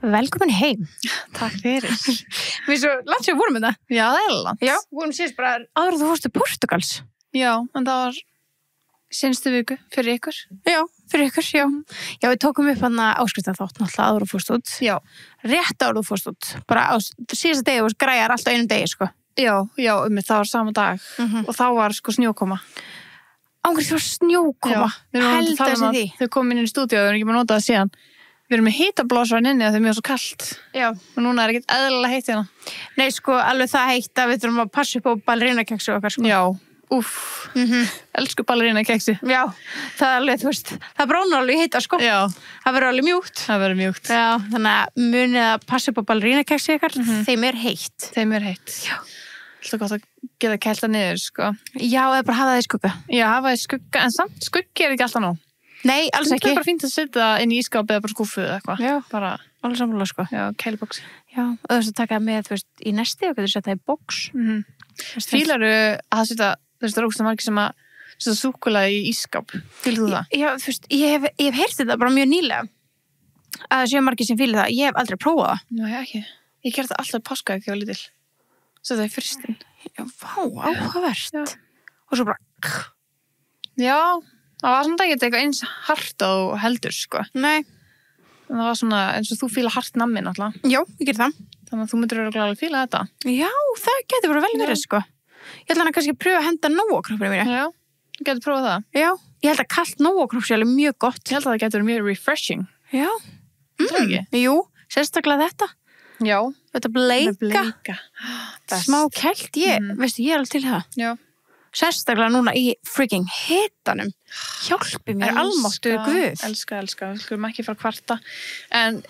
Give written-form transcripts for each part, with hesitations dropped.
Velkomin heim. Takk fyrir. Við svo langt sem við vorum með það. Já, það er langt. Já, við vorum síðast bara áður en þú fórst til Portugals. Já, en það var seinstu viku fyrir ykkur. Já, fyrir ykkur, já. Já, við tókum upp hann að áskrifta þátt náttúrulega áður og fórst út. Já. Rétt áður og fórst út. Bara á síðasta degi og græjar alltaf einum degi, sko. Já, það var sama dag. Og þá var sko snjókoma. Ángrið svo snjókoma. Held að þau kom inn í stúdíu og þau erum ekki með að nota það síðan. Við erum með hitablásarinn inni að það er mjög svo kallt. Já. Og núna er ekkert eðlilega heitt hérna. Nei, sko, alveg það heitt að við þurfum að passa upp á ballerinakeksi okkar, sko. Já, Elsku ballerinakeksi. Já, það er alveg, þú veist, það bránar alveg heita, sko. Já. Það verður alveg mjúkt. Það verður mjúkt. Já, þannig að munið að passa upp á ballerinakeksi ykkar, þeim er heitt. Þeim er heitt. Já. Alltaf gott að geta kælta niður, sko. Já, eða bara hafa það í skugga. Já, hafa það í skugga, en samt skuggi er ekki alltaf nóg. Nei, alls ekki. Það er bara fínt að setja inn í ískáp eða bara skúfu eða eitthvað. Já, bara alveg sammála, sko. Já, kæliboksi. Já, og þú veist að taka með, þú veist, í nesti og getur setja í box. Fílaru að setja, þú veist, það er ógst að margir sem að setja súkkulaði í ískáp. Fílar þú það? Já, þú veist, ég hef heyrt þetta bara mjög nýlega. Að það séu margir sem fíla það. Ég hef aldrei prófað það. Nei, ekki. Ég gerði það alltaf páskaegg þegar ég var lítil. Setja það í frystin. Já, vá, áhugavert. Og svo bara... Já, það var svona ekki eitthvað eins hart á heldur, sko. Nei. En það var svona, eins og þú fíla hart nammi náttúrulega. Já, ég ger það. Þannig að þú myndir örugglega alveg fíla þetta. Já, það getur bara vel verið, sko. Ég ætla hann að kannski pröfa að henda nógokroppinu mínu. Já, þú getur prófað það. Já, ég held að kalt nógokropp sé alveg mjög gott. Ég held að það getur verið mjög refreshing. Já. Jú, sérstaklega þetta. Já. Þetta bleika. Smá kælt, veistu, ég er alveg til það. Já. Sérstaklega núna í freaking hitanum. Hjálpi mér almáttu Guð. Elska, við skulum ekki fara kvarta. En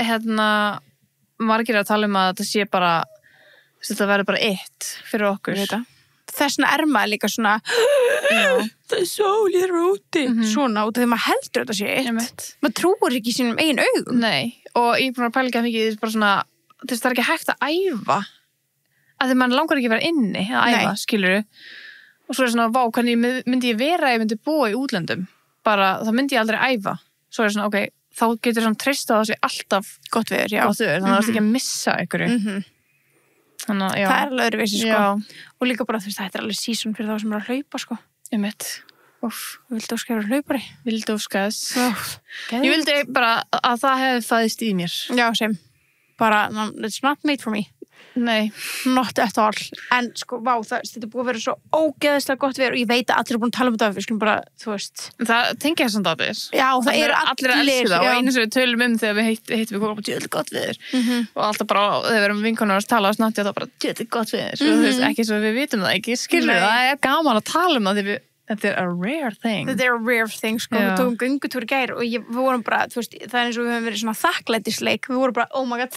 margir að tala að þetta sé bara, þetta verður bara eitt fyrir okkur. Þessna er maður líka svona það er sól, ég er úti. Svona, út af því maður heldur þetta sé eitt. Maður trúir ekki sínum eigin augum. Nei, og ég er búin að pæla ekki að mikið bara svona, þess það er ekki hægt að æfa. Að því maður langar ekki að vera inni að æfa, skilurðu. Og svo er svona, vá, hvernig myndi ég vera ef ég myndi búa í útlöndum? Bara, þá myndi ég aldrei æfa. Svo er svona, ok, þá getur svona treysta á þessi alltaf gott veður, já. Þannig að það er ekki að missa einhverju. Þannig að, já. Það er alveg öðruvísi, sko. Og líka bara, þú veist, þetta er alveg season fyrir þá sem er að hlaupa, sko. Vildi óska vera hlaupari? Vildi óska þess. Ég vildi bara að það hefði fæðist í mér. Já, sem. Bara, it's not made for me. Nei. Not at all. En sko, vá, þetta er búið að vera svo ógeðslega gott veður og ég veit að allir er búin að tala um þetta, við skulum bara, þú veist. Það tengja þess að það. Já, það er allir að elska það og einu sem við tölum þegar við hittum við komum bara djöðlega gott veður. Og alltaf bara, þegar við erum vinkonur að tala og snatti og það bara djöðlega gott veður. Þú veist, ekki svo við vitum það ekki, skilur það er gaman að tala um það því þetta er a rare thing. Þetta er a rare thing, sko. Við tókum göngutúr í gær og við vorum bara, þú veist, það er eins og við höfum verið svona þakklætisleik. Við vorum bara, oh my god,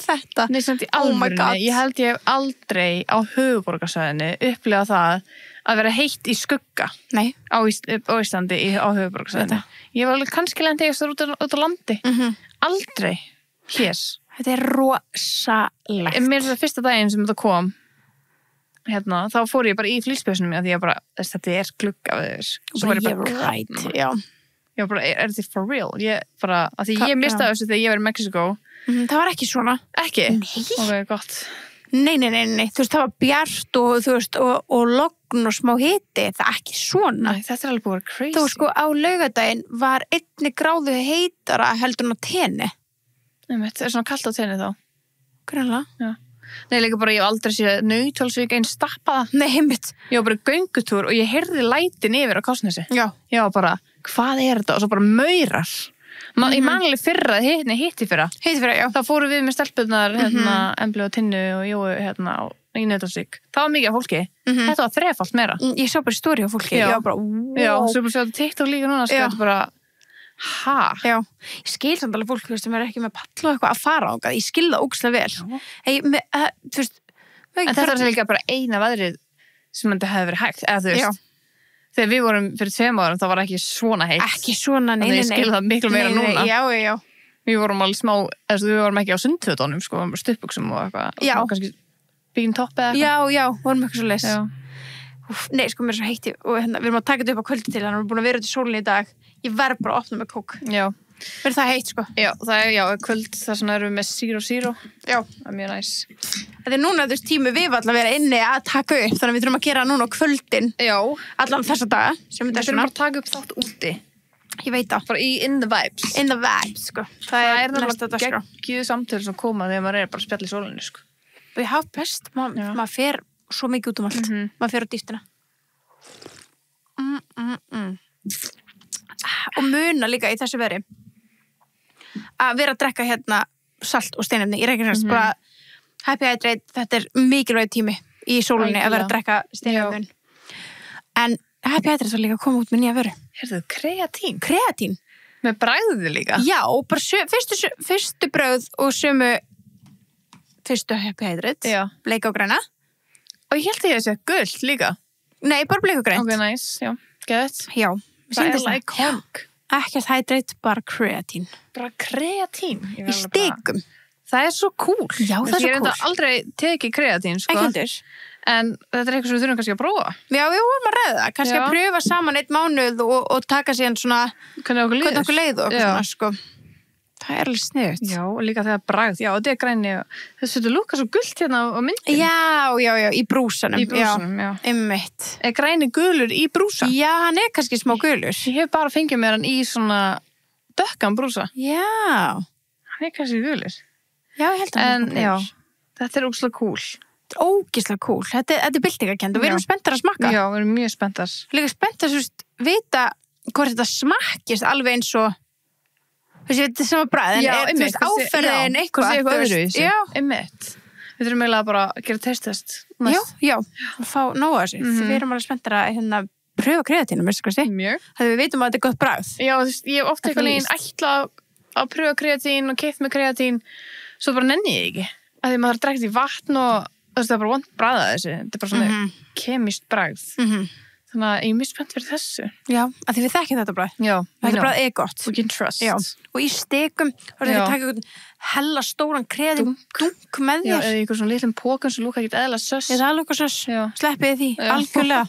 þetta. Nei, samt í alvörunni. Ég held ég hef aldrei á höfuðborgarsvæðinu upplifað það að vera heitt í skugga. Nei. Á Íslandi á höfuðborgarsvæðinu. Ég var alveg kannski lent eigast út á landi. Aldrei. Hér. Þetta er rosalegt. Mér er það fyrsta daginn sem þetta kom. Þá fór ég bara í flýspjössunum mína því að bara, þetta er glugga við þess. Svo var ég bara, já. Ég var bara, er þetta for real? Ég bara, að því ég mistaði þessu þegar ég var í Mexiko. Það var ekki svona. Ekki? Nei. Ok, gott. Nei. Þú veist, það var bjart og þú veist, og logn og smá hiti. Það er ekki svona. Nei, þetta er alveg búið crazy. Þú sko, á laugardaginn var 1 gráðu heitara heldur en á Tenni. Nei, þetta er svona kalt á Tenni þá. Greinlega. Já. Nei, líka bara, ég hef aldrei séð Nauthólsvík einn stappaða. Nei, einmitt. Ég var bara í göngutúr og ég heyrði lætin yfir á Kársnesi. Já. Ég var bara, hvað er þetta? Og svo bara maurar. Ég manlega fyrra, hitti fyrra. Já. Þá fórum við með stelpurnar, Emblu og Tinnu og Jói, í Nauthólsvík. Það var mikið af fólki. Þetta var 3-falt meira. Ég sá bara story á fólki. Já. Ég var bara, wow. Já, svo bara séu TikTok líka núna, sko, þetta bara... Já, ég skil samt alveg fólk sem er ekki með pall og eitthvað að fara á það, ég skil það ógeðslega vel. Þú veist, en þetta er líka bara eina veðrið sem þetta hefði verið hægt, eða þú veist, þegar við vorum fyrir 2 árum þá var ekki svona heitt. Ekki svona, nei. Ég skil það miklu meira núna. Já. Við vorum alveg smá, við vorum ekki á sundfötunum, sko, stuttbuxum og eitthvað. Já. Kannski bíkin topp eða eitthvað. Já, vorum eitthvað svo leys. Já. Nei, sko, mér er svo heitt og við erum að taka þetta upp á kvöldi til, hann er búin að vera út í sólinni í dag. Ég verð bara að opna með kók. Já. Verður það heitt, sko. Já, það er kvöld, þess vegna erum við með 0-0. Já. Það er mjög næs. Þetta núna, þú veist, tími við allar vera inni að taka upp, þannig að við þurfum að gera núna á kvöldin. Já. Allan þessa daga, sem við þurfum bara að taka upp þátt úti. Ég veit það. Bara in the vibes. In the vibes, sko. Það er náttúrulega geggjuð samtöl sem koma þegar maður bara að spjalla í sólinni, sko. Við hafa best, maður fer svo mikið út allt. Maður fer á dýftina. Og muna líka í þessu veri að vera að drekka hérna salt og steinefni í Reykjanesbæ, bara happy hydrate, þetta er mikilvæg tími í sólinni að vera að drekka steinefnin. En happy hydrate var líka að koma út með nýja vöru. Heyrðu, kreatín? Kreatín. Með bragðið líka? Já, bara fyrstu brauð og sömu fyrstu happy hydrate. Já. Bleika og græna. Og ég held að ég sé gult líka. Nei, bara bleika og grænt. Ok, nice, já. Gett. Já. Það er iconic. Ekkert hydrate, bara kreatín. Bara kreatín? Í stikum. Það er svo cool. Já, það er svo cool. Ég reyndi aldrei tekið kreatín, sko. Ekki heldur. En þetta er eitthvað sem við þurfum kannski að prófa. Já, við vorum að ræða það. Kannski að pröfa saman 1 mánuð og taka síðan svona hvernig okkur leið og okkur svona, sko. Það er alveg sniðugt. Já, og líka þegar bragð. Já, þetta er græni. Þessu þetta lúka svo gult hérna á myndin. Já, í brúsanum. Í brúsanum, já. Einmitt. Er græni gulur í brúsa? Já, hann er kannski smá gulur. Ég hef bara fengið mér hann í svona dökkan brúsa. Já. Hann er kannski gulur. Já, ég held að hann er gulur. Þetta er ógeðslega cool. Þetta er ógeðslega cool. Þetta er byltingakend og við erum spenntar að smakka. Já, við erum mjög spenntar. Líka spenntar að vita hvort þetta smakkist alveg eins og þú veist, þetta er sama bragð, en er áferðin eitthvað. Já, einmitt. Við þurfum eiginlega bara að gera test. Já, og fá nóg að þessu. Við erum alveg spenntar að pröfa kreatínum, veistu hvað sé? Mjög. Þegar við veitum að þetta er gott bragð. Já, ég hef oft eitthvað leginn ætla að pröfa kreatín og keypt með kreatín, svo bara nenni ég ekki. Að því maður þarf að drekka í vatn og það er bara vont bragð að þessu. Þetta er bara svona kemískt bragð. Þannig að ég er mjög spennt fyrir þessu. Já, að því við þekkjum þetta bragð. Já. Þetta bragð er gott. We can trust. Já. Og í stekum, þá er þetta að taka einhvern hella stóran kreatín dunk með þér. Já, eða einhvern svona litlum pókum sem lúka ekkert eðla söss. Eða lúka söss. Sleppið því. Algjörlega.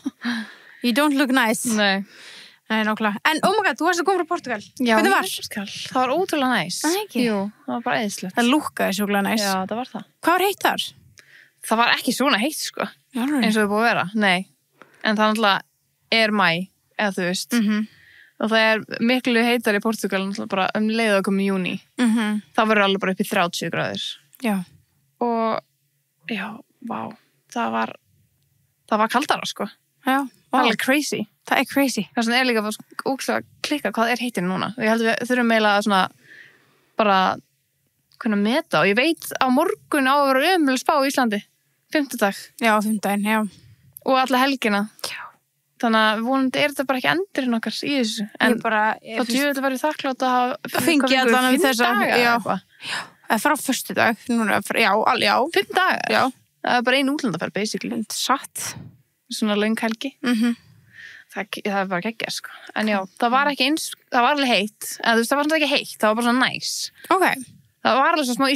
You don't look nice. Nei, nákvæmlega. En oh my god, þú varst að koma frá Portugal. Já, hvernig var? Það var ótrúlega næs. Jú, það var bara æðislegt. Það lúkkaði sjúklega næs. Já, það var það. Hvað var heitt þar? Það var ekki svona heitt, sko. Eins og það búið að vera. Nei. En það náttúrulega er mæ, eða þú veist. Og það er miklu heitar í Portugal bara leið að koma í júní. Það verður alveg bara upp í 30 gráður. Já. Og já, vá. Það var kaldara, sko. Já. Það er crazy. Það er crazy. Það er líka ógeðslega að klikka hvað er heitin núna. Ég held að við þurfum eiginlega svona bara kunna meta og ég veit á morgun á að vera ömurleg spá í Íslandi. 5. dag. Já, 5. daginn, já. Og alla helgina. Já. Þannig að vonandi er þetta bara ekki endurinn okkar í þessu. En þá djúvel verður þakklátt að hafa fengið allan við þessa. Já. Frá 1. dag. Núna, já. 5 dagar. Já. Það er bara ein útlandaferð, basically. Satt. Svona löng helgi. Það er bara geggjað, sko. En já, það var ekki eins, það var alveg heitt. En þú veist, það var ekki heitt, það var bara svona næs. Ok. Það var alveg svona smá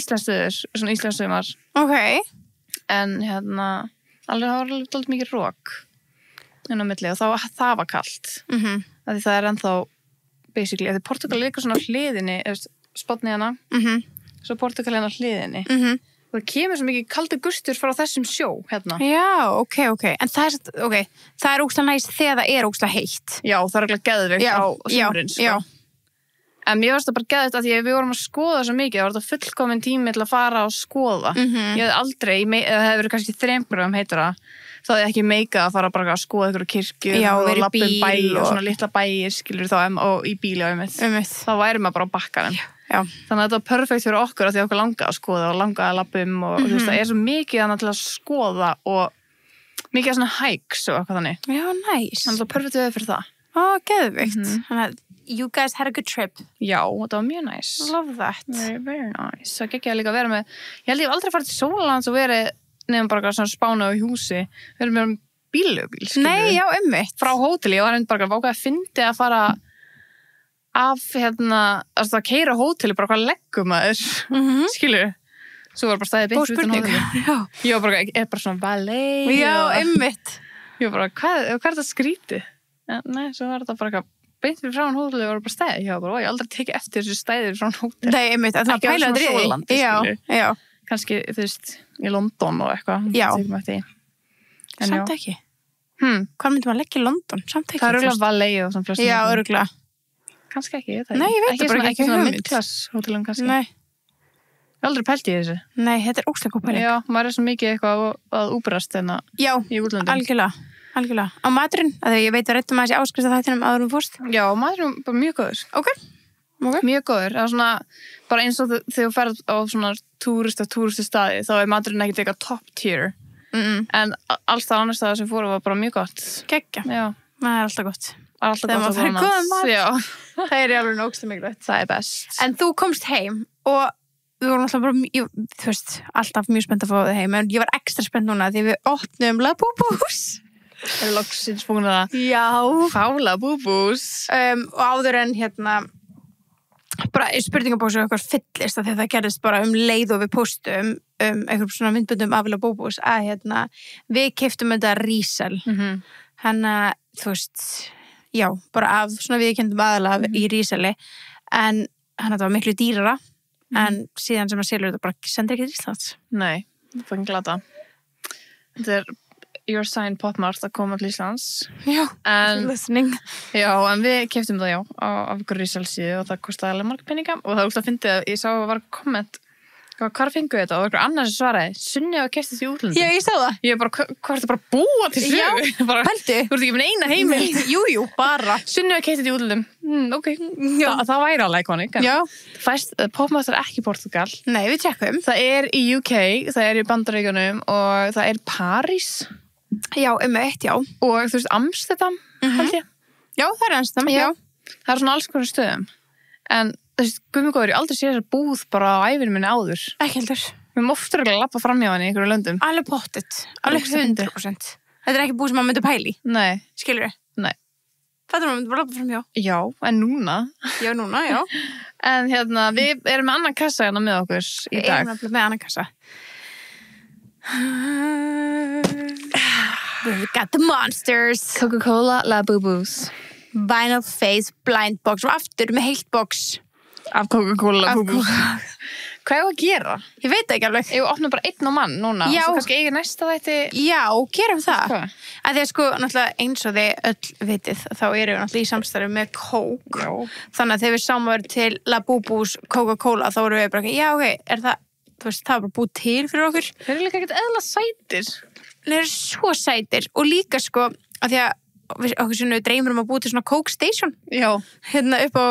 íslensstuðumar. Ok. En alveg, það var alveg mikið rók inn á milli og það var kalt. Því það er ennþá, basically, því Portugal er eitthvað svona hliðinni, spotni hana, svo Portugal hérna hliðinni. Og það kemur svo mikið kaldur gustur frá þessum sjó, hérna. Já, ok. En það er ógeðslega næst þegar það er ógeðslega heitt. Já, það er alveg geðveikt á sumrin, sko. En mér varst það bara geðveikt að því að við vorum að skoða svo mikið, það var þetta fullkomin tími til að fara og skoða. Ég hef aldrei, það hefði verið kannski 3 gröðum heitur það hefði ekki meikað að fara bara að skoða ykkur kirkju og lappa bæ og svona litla bæir, skilur þá, og í bíli á þá væri maður bara á bakkanum. Já. Þannig að þetta var perfekt fyrir okkur að því okkur langaði að skoða og langaði að lappa og þú veist, það er svo mikið þannig til að skoða og mikið svona hikes og eitthvað þannig. Já, nice. Þannig að það var perfekt við fyrir það. Ó, geðvikt. Þannig að you guys had a good trip. Já, þetta var mjög nice. Love that. Very nice. Það gekk ég líka að vera með, ég held ég aldrei farið til Sólalands og verið nefnum bara svona spána á húsi. Verið með bílögbíl, skilur. Nei, já, einmitt. Frá hóteli, ég var einnig bara vákað að fyndi að fara af að keyra hóteli bara hvað leggum maður skilur, svo var bara staðið beint utan hóteli. Ég var bara, er bara svona ballet. Já, einmitt. Ég var bara, hvað er þetta skrítið? Nei, svo var þetta bara beint fyrir frá hann hótelið var bara stæði hjá bara, ég hef aldrei tekið eftir þessu stæði frá hann hótel. Nei, einmitt, að það Ekki á pæla svona þetta í því. sólandi, Já, skilur. já. Kannski, þú veist, í London og eitthvað. Já. Samt ekki. Hmm. Hvað myndi maður leggja í London? Samt ekki. Það er örugglega Valet og svona flestum. Já, örugglega. Kannski ekki, ég veit það Nei, ég veit það bara ekki ekki svona hugmynd. midklass hótelum kannski. Nei, Ég hef aldrei pælt í þessu. nei, þetta er óslega góð pæling. Já, maður er svo mikið eitthvað að úbrast en Já, í útlöndum. algjörlega. Á maturinn, að ég veit að rættum að þessi áskrifta þættinum áður um fórst. Já, maður er bara mjög góður. Ok. Mjög góður. Það er svona, bara eins og þegar þú ferð á svona túristu staði, þá er maturinn ekkert eitthvað top tier. En alls það annars staðar sem fóru var bara mjög gott. Gekkja. Já, Það er alltaf gott. það er alltaf Þegar gott maður fær góðan mat. Já, Það er alveg ógstlega mikilvægt. það er best. En þú komst heim og við vorum alltaf bara, þú veist, alltaf mjög spennt að fá þig heim, en ég var ekstra spennt núna því við opnum La Búbús. Það er loksins búin að Já. fála búbús. Og áður en bara spurningabóksu okkar fyllist af því að það gerðist bara leið og við postum einhverjum svona myndbundum af La Búbús að við keyptum þetta resell. Þannig, þú veist, já, bara af svona viðurkenndum aðalega í reselli, en hann þetta var miklu dýrara, en síðan sem að selur þetta bara sendir ekki til Íslands. Nei, það er fangin glata. Þetta er Your Sign Popmart að koma til Íslands. Já, listening. Já, en við keyptum það, já, af ykkur resellsíðu og það kostaði alveg marga peninga og það úrst að fyndi að ég sá að var komment hvað fengu þetta og ykkur annars svaraði Sunneva keypti þetta í útlöndum. Já, ég sá það. Ég bara, hvað er þetta bara að búa til sögu? Já, pældu. Þú ert ekki með eina heimild. Jú, bara. Sunneva keypti þetta í útlöndum. Ok, það væri alveg iconic. Já. Popmart er ekki Portugal. Nei, við tjekkum. Það er í UK, það er í Bandaríkjunum og það er París. Já, já. Og þú veist, Amsterdam, held ég. Já, það er Amsterdam, já. Það er svona alls konar stöðum. En þú veist, gummigóður, ég aldrei sé þessar búð bara á ævinu minni áður. Ekki heldur. Við erum ofta að lappa fram hjá henni í einhverju löndum. Alveg pottet. Alveg 100%. Þetta er ekki búð sem maður myndi pæli. Nei. Skilur við? Nei. Það er maður myndi bara lappa fram hjá. Já, en núna. Já, núna, já. En við erum með annan kassa hérna með okkur í dag. Við erum með annan kassa. We've got the monsters. Coca-Cola La Búbús. Vinyl Face Blind Box og aftur með heilt box. Af Coca-Cola La Búbús. Hvað er að gera? Ég veit ekki alveg. Ég opna bara einn á mann núna. Já. Og svo kannski eigi næsta þætti. Já, gerum það. Hvað? Að því að náttúrulega eins og þið öll vitið, þá erum við náttúrulega í samstarfi með Coke. Já. Þannig að þegar við sáum til La Búbús Coca-Cola, þá vorum við bara, já, ok, er það, þú veist, það er bara búið til fyrir okkur. Þeir eru líka ekkert eðla sætir. Þeir eru svo sætir og líka að því að okkur sem dreymir að búið til svona Coke Station. Já. Upp á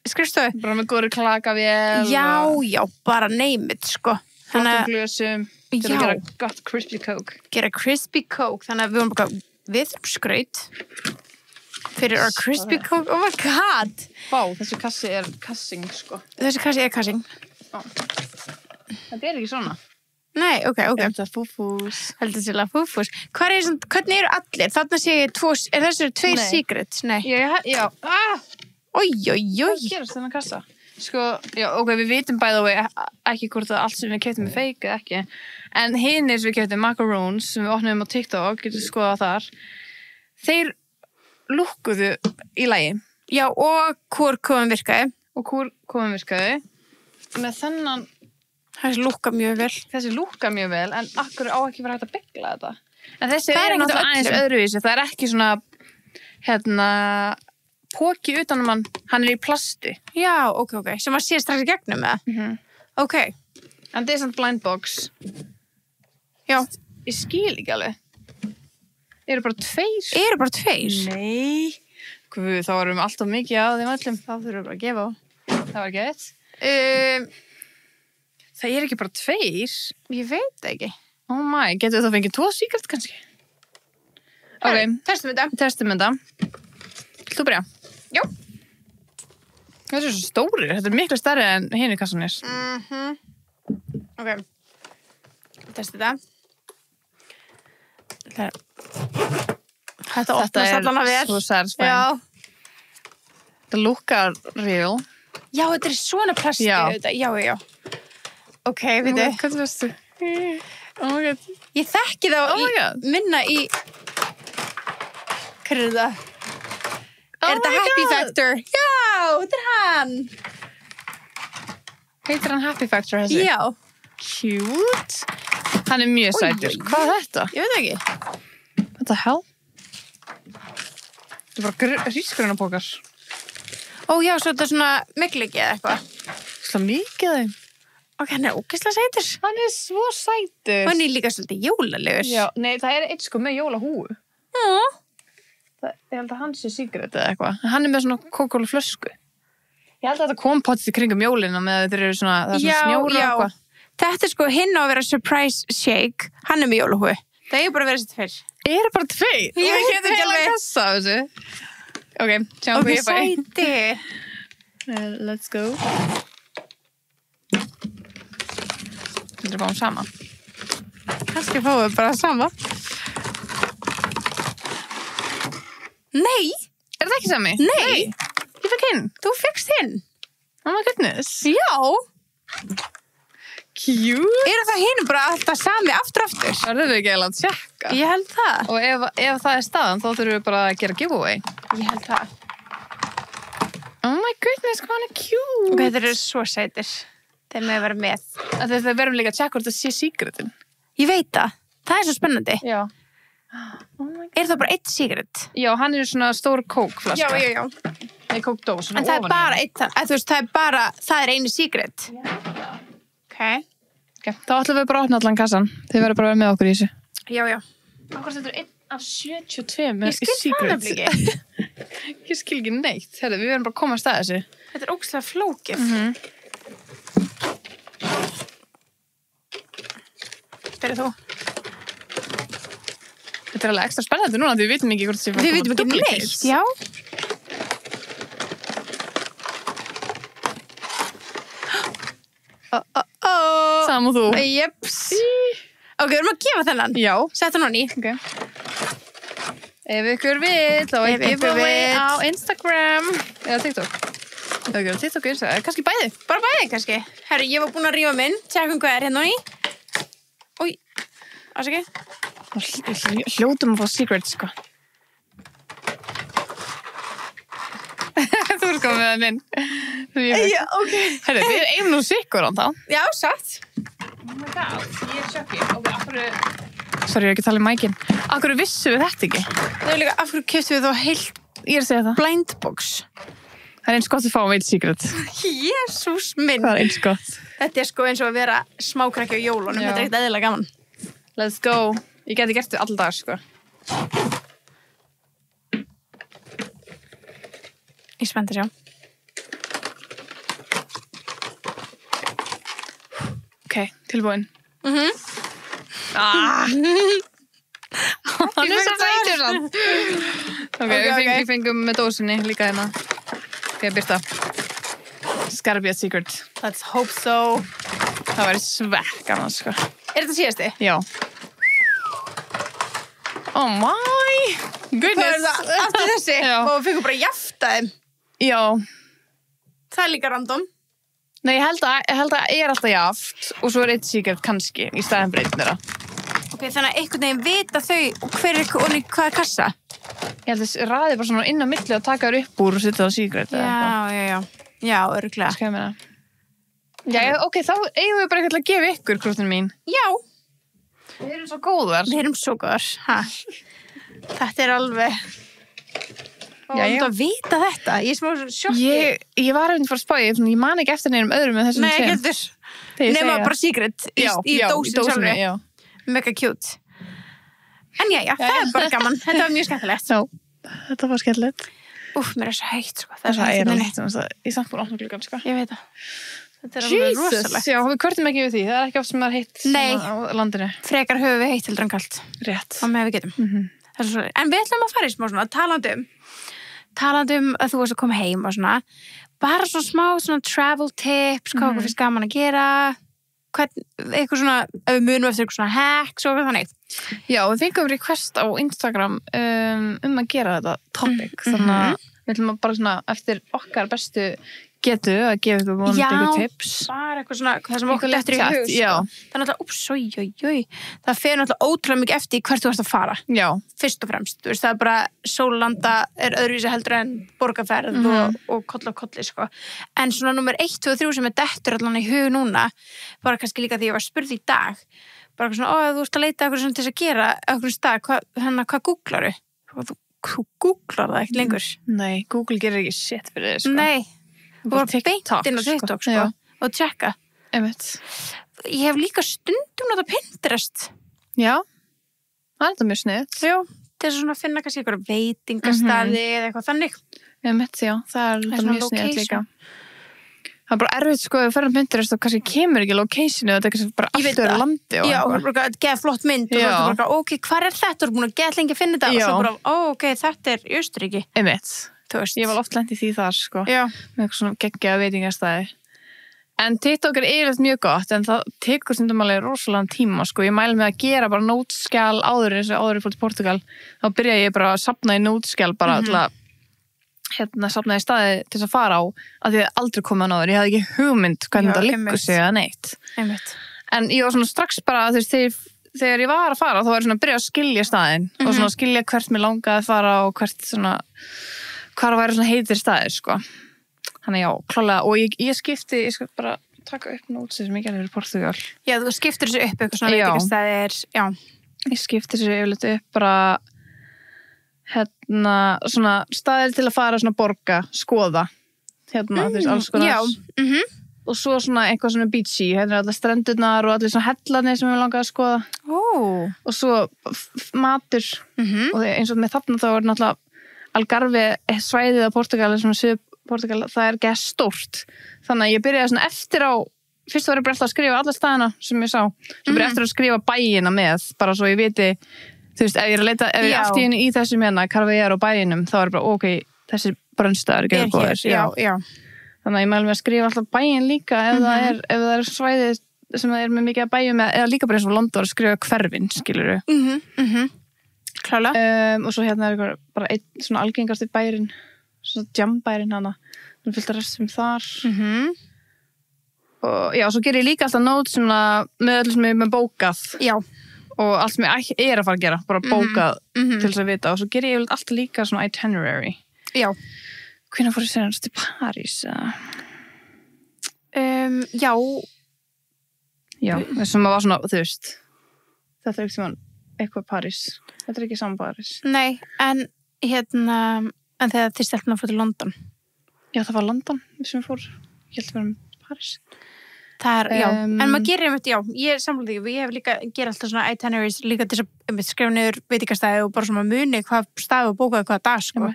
skrifstofu. Bara með góður klakavél. Já, bara name it, Flottum glösum. Til að Já. gera gott crispy Coke. Gera crispy Coke, þannig að við vorum bara, við þurfum skraut fyrir our crispy Coke. Oh my god. Vá, þessi kassi er kassing, Þessi kassi er kassing. Þetta er ekki svona. Nei, ok. Þetta er fúfús. Heldur til að fúfús. Hvernig eru allir? Þarna sé ég þessu eru 2 Nei. secrets? Nei. Já. Oj. Hvað gerast þennan kassa? Já, ok, við vitum by the way ekki hvort að allt sem við keyptum er fake eða ekki. En hinir sem við keyptum, macaroons, sem við opnum á TikTok, getur skoðað þar, þeir lúkkuðu í lagi. Já, og hvor komum virkaði? Og hvor komum virkaði? Með þennan, Þessi lúkka mjög vel. þessi lúkka mjög vel, en akkur á ekki verið hægt að byggla þetta. En þessi Það er er ekkert á náttúrulega aðeins öllum. öðruvísi. Það er ekki svona, póki utanum hann er í plasti. Já, ok. Sem að sé strax í gegnum með það. Ok. En þetta er samt blind box. Já. Ég skil ekki alveg. Eru bara 2? Eru bara 2? Nei. Guð, þá erum við alltaf mikið á þeim öllum. Það þurfum við bara að gefa á. Það var ekki eitt. Það er ekki bara 2? Ég veit það ekki. Oh my, getur þú fengið 2 secret kannski? Ok, Testum þetta. testum þetta. Vilt þú byrja? Já. Þetta er svo stórir. Þetta er miklu stærri en hinir kassanir. Ok. Testum þetta. Þetta opnast allan að vel. Svo satisfying. Já. Þetta lukkar real. Já, þetta er svona plasti. Já. Já. Ok, veitu. Hvað veistu? Oh my god. Ég þekki þá Oh my god. minna í... Hvað er það? Er þetta my Happy God. Factor? Já, þetta er hann. Heitir hann Happy Factor þessi? Já, Cute. Hann er mjög sætur. Hvað er þetta? ég veit ekki. What the hell? Þetta er bara rísgrunapókar. Ó já, svo þetta er svona mikliki eða eitthvað. Slá mikið þeim. Ok, hann er ógeðslega sætur. Hann er svo sætur. Og hann er líka svolítið jólalegur. Já, nei, það er eitt sko með jólahúu. Ég held að hann sé Secret eða eitthvað. Hann er með svona Coca-Cola flösku. Ég held að þetta kom potið í kringum jólina með að þetta eru svona, það er svona snjóra og eitthvað. Þetta er sko hinn á að vera surprise shake. Hann er með jólahúi. Það er bara að vera þetta fyrr. Er bara tveir? Ég veit ekki heila alveg. kassa af þessu. Ok, sjáum hvað ég fæ. sæti. Let's go. Þetta er bara saman. Kannski fáum við bara sama. Nei, Er það ekki sami? Nei. Ég fekk hinn. þú fegst hinn. Oh my goodness. Já. Cute. Eru það hinn bara alltaf sami aftur? Það við ekki eiginlega að tjekka. Ég held það. Og ef það er staðan, þá þurfum við bara að gera giveaway. Ég held það. Oh my goodness, hvað hann er cute. Ok, þeir eru svo sætir. Þeir með að vera með. Þegar við verum líka að tjekka hvort það sé secretin. Ég veit það. Það er svo spennandi. Já. Oh my god. Er það bara eitt secret? Já, hann er svona stór kókflaska. já. Nei, kókdós. En það er bara eitt, þú veist, það er einu secret. Ok. Ok, þá ætlum við bara að opna allan kassan. Þið verður bara að vera með okkur í þessu. Já. Akkur þetta er 1 af 72 Ég skil það nefnilega ekki. Ég skil ekki neitt. Herðu, við verðum bara að koma að staða þessu. Þetta er ógeðslega flókið. Byrja þú. Þetta er alveg ekstra spennandi núna, því við vitum ekki hvort það sé Við vitum ekki neitt, já. Sam og þú. Jeps. Ok, við erum að gefa þennan. Já. Sett hann á ný. Ok. Ef ykkur vill, þá Ef ykkur giveaway vill. á Instagram. Eða TikTok. Það er TikTok og Instagram. Kannski bæði. Bara bæði kannski. Herru, ég var búin að rífa minn. Tjekkum hvað er hérna á ný. Új, ásaki. Hljótum að fá secret, sko. Þú er sko með minn. Já, ok. Herru, við eigum nú sikkur án þá. Já, satt. Oh my god, ég er sjokki. Ok, akkur... Sorry, ég er ekki að tala í mækin. Akkur vissu við þetta ekki? Það er líka, af hverju keftum við þá heilt Ég er að segja það. blind box? Það er eins gott að fá eitt secret. Jésús minn. Það er eins gott. Þetta er sko eins og að vera smákrakki á jólunum. Já. Þetta er ekkert eðlilega gaman. Let's go. Ég geti gert þetta alltaf, sko. Ég spennti sjá. Ok, tilbúin. Hann er svo sætur samt. Ok, við fengum með dósinni líka hérna. Ok, Birta. It's gotta be a secret. Let's hope so. Það væri svekk annars, sko. Er þetta síðasti? Já. Oh my goodness. Hvað er það? Aftur þessi? Já. Og við fengum bara jafta þeim. Já. Það er líka random. Nei, ég held að það er alltaf jaft og svo er eitt secret kannski í staðin fyrir einn þeirra. Ok, þannig að einhvern veginn vita þau hver er onni hvaða kassa. Ég held að raði bara svona inn á milli og taka þér upp úr og setja það á secret eða eitthvað. Já. Já, örugglega. Skal ég meina? Já, ok, þá eigum við bara eitthvað að gefa ykkur, krútin mín. Já. Við erum svo góðar. Við erum svo góðar. Þetta er alveg... Og Já, já. að vita þetta. Ég er smá sjokki. Ég var einhvern fyrir að spá, ég man ekki eftir neinum öðrum með þessum Nei, tveim. getur. Þegar ég Nema segi bara secret í dósin sjálfri. já. Mega cute. En já, það er bara gaman. Þetta var mjög skemmtilegt. Já, þetta var skemmtilegt. Mér er svo heitt, sko. Það er heitt. alveg, ég samt búin að opna gluggan, sko. Ég veit það. Þetta er alveg rosalegt. Já, við kvörtum ekki við því, það er ekki oft sem er heitt Nei. svona á landinu. Frekar höfum við heitt heldur en kalt. Rétt. Og með við getum. Það er svo... En við ætlum að fara í smá svona, talandi um að þú varst að koma heim og svona, bara svona smá svona travel tips, hvað okkur finnst gaman að gera, eitthvað svona, ef við munum eftir eitthvað svona hacks og eitthvað þannig. Já, við fengum request á Instagram að gera þetta topic, þannig að Við ætlum að bara svona eftir okkar bestu getu að gefa ykkur vonandi ykkur tips. Bara eitthvað svona, það sem okkur dettur í Eitthvað hug, létt, já. Það er náttúrulega, það fer náttúrulega ótrúlega mikið eftir hvert þú ert að fara. Já. Fyrst og fremst, þú veist, það er bara Sólanda er öðruvísi heldur en Borgarferð og koll af kolli, sko. En svona númer 1, 2 og 3 sem er dettur allan í hug núna, bara kannski líka því ég var spurð í dag, bara svona, þú ert að leita eitthvað svona til þess að gera eitthvað stað, hvað googlaru? Þú googlar það ekkert lengur. Nei, Google gerir ekki shit fyrir þið, sko. Nei, þú var beint inn á sko. TikTok, sko, Já. og tjekka. Einmitt. Ég hef líka stundum notað Pinterest. Já. Það er þetta mjög sniðt. Já, til þess að svona finna kannski eitthvað veitingastaði eða eitthvað þannig. Einmitt, já. Það er þetta svona mjög sniðt location. líka. Það er bara erfitt, sko, ef við ferðum Pinterest og kannski kemur ekki locationu, þetta er kannski bara Ég veit allt öðru það. landi og Já, eitthvað. og bara geða flott mynd og Já. þú ert bara, ok, hvar er þetta? Þú ert búin að geða lengi að finna þetta og Já. svo bara, ok, þetta er í Austurríki, Einmitt. þú veist. Ég var oft lent í því þar, sko. Já, Með eitthvað svona geggjaða veitingastæði. En TikTok er yfirleitt mjög gott, en það tekur stundum alveg rosalega tíma, sko. Ég mæli með að gera bara nótskjal áður eins og áður ég fór til Portugal. Þá byrja ég bara að safna í nótskjal bara til að safna í staði til þess að fara á, að því að aldrei komið á náður. Ég hafði ekki hugmynd hvernig Já, þetta liggur einmitt. sig eða neitt. einmitt. En ég var svona strax bara, þú veist, þegar ég var að fara, þá var ég svona að byrja að skilja staðinn og svona að skilja hvert mér langaði að fara og hvert svona, hvar væri svona heitir staðir, sko. Þannig já, klálega, og ég skal bara taka upp nótsi sem ég gerði fyrir Portugal. Já, þú skiptir þessu upp eitthvað svona Já. veitingastæðir, já. Ég skipti þessu yfirleitt upp bara svona staðir til að fara svona borga, skoða þú veist, alls konar Já, og svo svona eitthvað svona beachy, allir strendurnar og allir svona hellarnir sem við langaði að skoða og svo matur og eins og með þarna þá er náttúrulega Algarve svæðið á Portugal svona Suður Portugal, það er ekki stórt þannig að ég byrjaði svona eftir á fyrst var ég bara alltaf að skrifa alla staðina sem ég sá svo byrjaði eftir að skrifa bæina með bara svo ég viti, þú veist, ef ég er að leita ef ég er allt í einu í þessum hérna, Carvejar og bæinum þá er bara, ok, þessi brönnstæður er hér, já. þannig að ég mæli með að skrifa alltaf bæin líka ef það er svæðið sem það er með mikið að bæjum eða líka bara eins og London að skrifa hverfin, skilurðu Klálega. Og svo hérna er bara einn svona algengasti bærin svona jambærin hana þannig fylgta restum þar og já, svo ger ég líka alltaf nót svona með öllu sem ég er með bókað Já. og allt sem ég er að fara að gera bara bókað til þess að vita og svo ger ég alltaf líka svona itinerary Já. Hvenær fór ég senast til París? Já. Já, þessum að var svona, þú veist þetta er eitthvað París þetta er ekki saman París Nei, en en þegar þið steltum að fór til London Já, það var London sem ég fór ég held að vera París Það er, já, en maður gerir einmitt, já, ég samfélag því, ég hef líka, gera alltaf svona itineraries líka til þess að skrifa niður veitingastæði og bara svona muni hvað staði og bókaði hvaða dag, sko.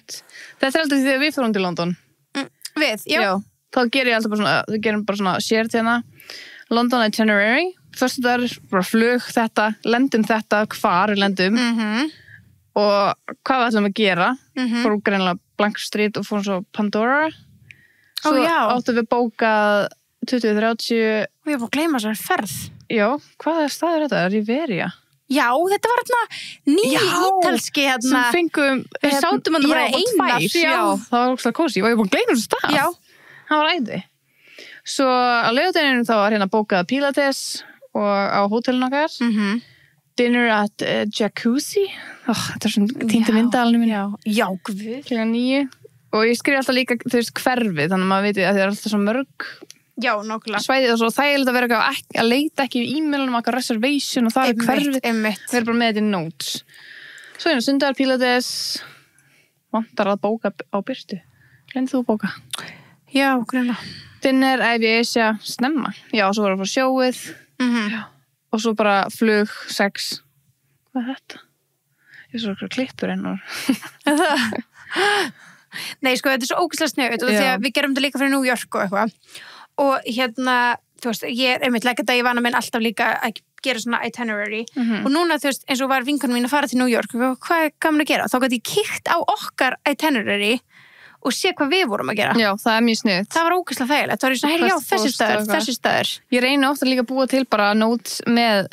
Þetta er alltaf því að við fórum til London. Við, já. Þá gerir ég alltaf bara svona, við gerum bara svona shared hérna, London itinerary, fyrstu dagar, bara flug þetta, lendum þetta, hvar lendum og hvað við ætlum að gera, fórum greinilega Blank Street og fórum svo Pandora, svo áttum við bókað 20-30 og ég var að gleyma þessari ferð Já, hvað er staður þetta? Riveria? Já, þetta var hérna nýja ítalski hérna sem fengum við sátum hann bara einar það var ókslega kósi og ég var búin að gleyma þessu stað Já. Það var æði Svo á laugardaginn þá var hérna bókað Pilates og á hótelinu okkar dinner at Jacuzzi þetta er svona týndu myndalinu mín Já, guð Klukkan 9 og ég skrif alltaf líka þú veist hverfið þannig að maður veit að það er alltaf svo mörg Já, nákvæmlega. Svæðið og svo þægilegt að vera að leita ekki í e-mailunum eitthvað reservation og það er hverfið. Við erum bara með þetta í notes. Svo hérna sundagar Pilates. Vantar að bóka á Byrtu. Gleymdi þú að bóka? Já, grunlega. Dinner, Aviasia, snemma. Já, svo var það frá sjóið. Og svo bara flug, 6. Hvað er þetta? Ég er svo okkur klippur enn Nei, sko, þetta er svo ógeðslega snöggt og því að við gerum þetta líka fyrir New York og eitthvað. Og þú veist, ég er einmitt leggja þetta í vana minn alltaf líka að gera svona itinerary og núna, þú veist, eins og var vinkonum mín að fara til New York og hvað er gaman að gera? Þá gæti ég kíkt á okkar itinerary og sé hvað við vorum að gera. Já, það er mjög sniðugt. Það var ógeðslega þægilegt. Það var svona, já, þessi staður. Ég reyni ofta líka að búa til bara notes með,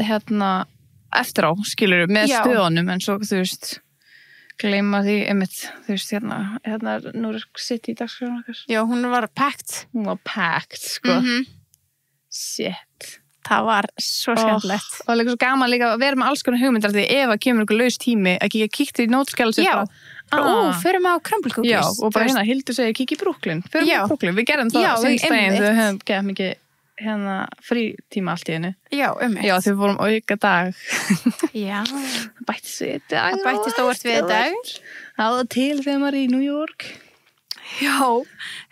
eftir á, skilurðu, með stöðunum en svo, þú veist, gleyma því, einmitt, þú veist, hérna New York City í dagskráin okkar. Já, hún var packed. Hún var packed, sko. Shit. Það var svo skemmtilegt. Og líka svo gaman líka að vera með alls konar hugmyndar því ef að kemur ykkur laus tími að ég kíkti í nótskjala sér Já, förum á Crumble Cookies. Já, og bara hérna, Hildur segir kík í Brooklyn. Förum á Brooklyn, við gerum það senst daginn þegar við höfum gett mikið hérna frítíma allt í hennu. Já, Já, þegar við vorum auka dag. Já. Bættist við dag. Það bættist óvart við dag. Það var til þegar maður í New York. Já,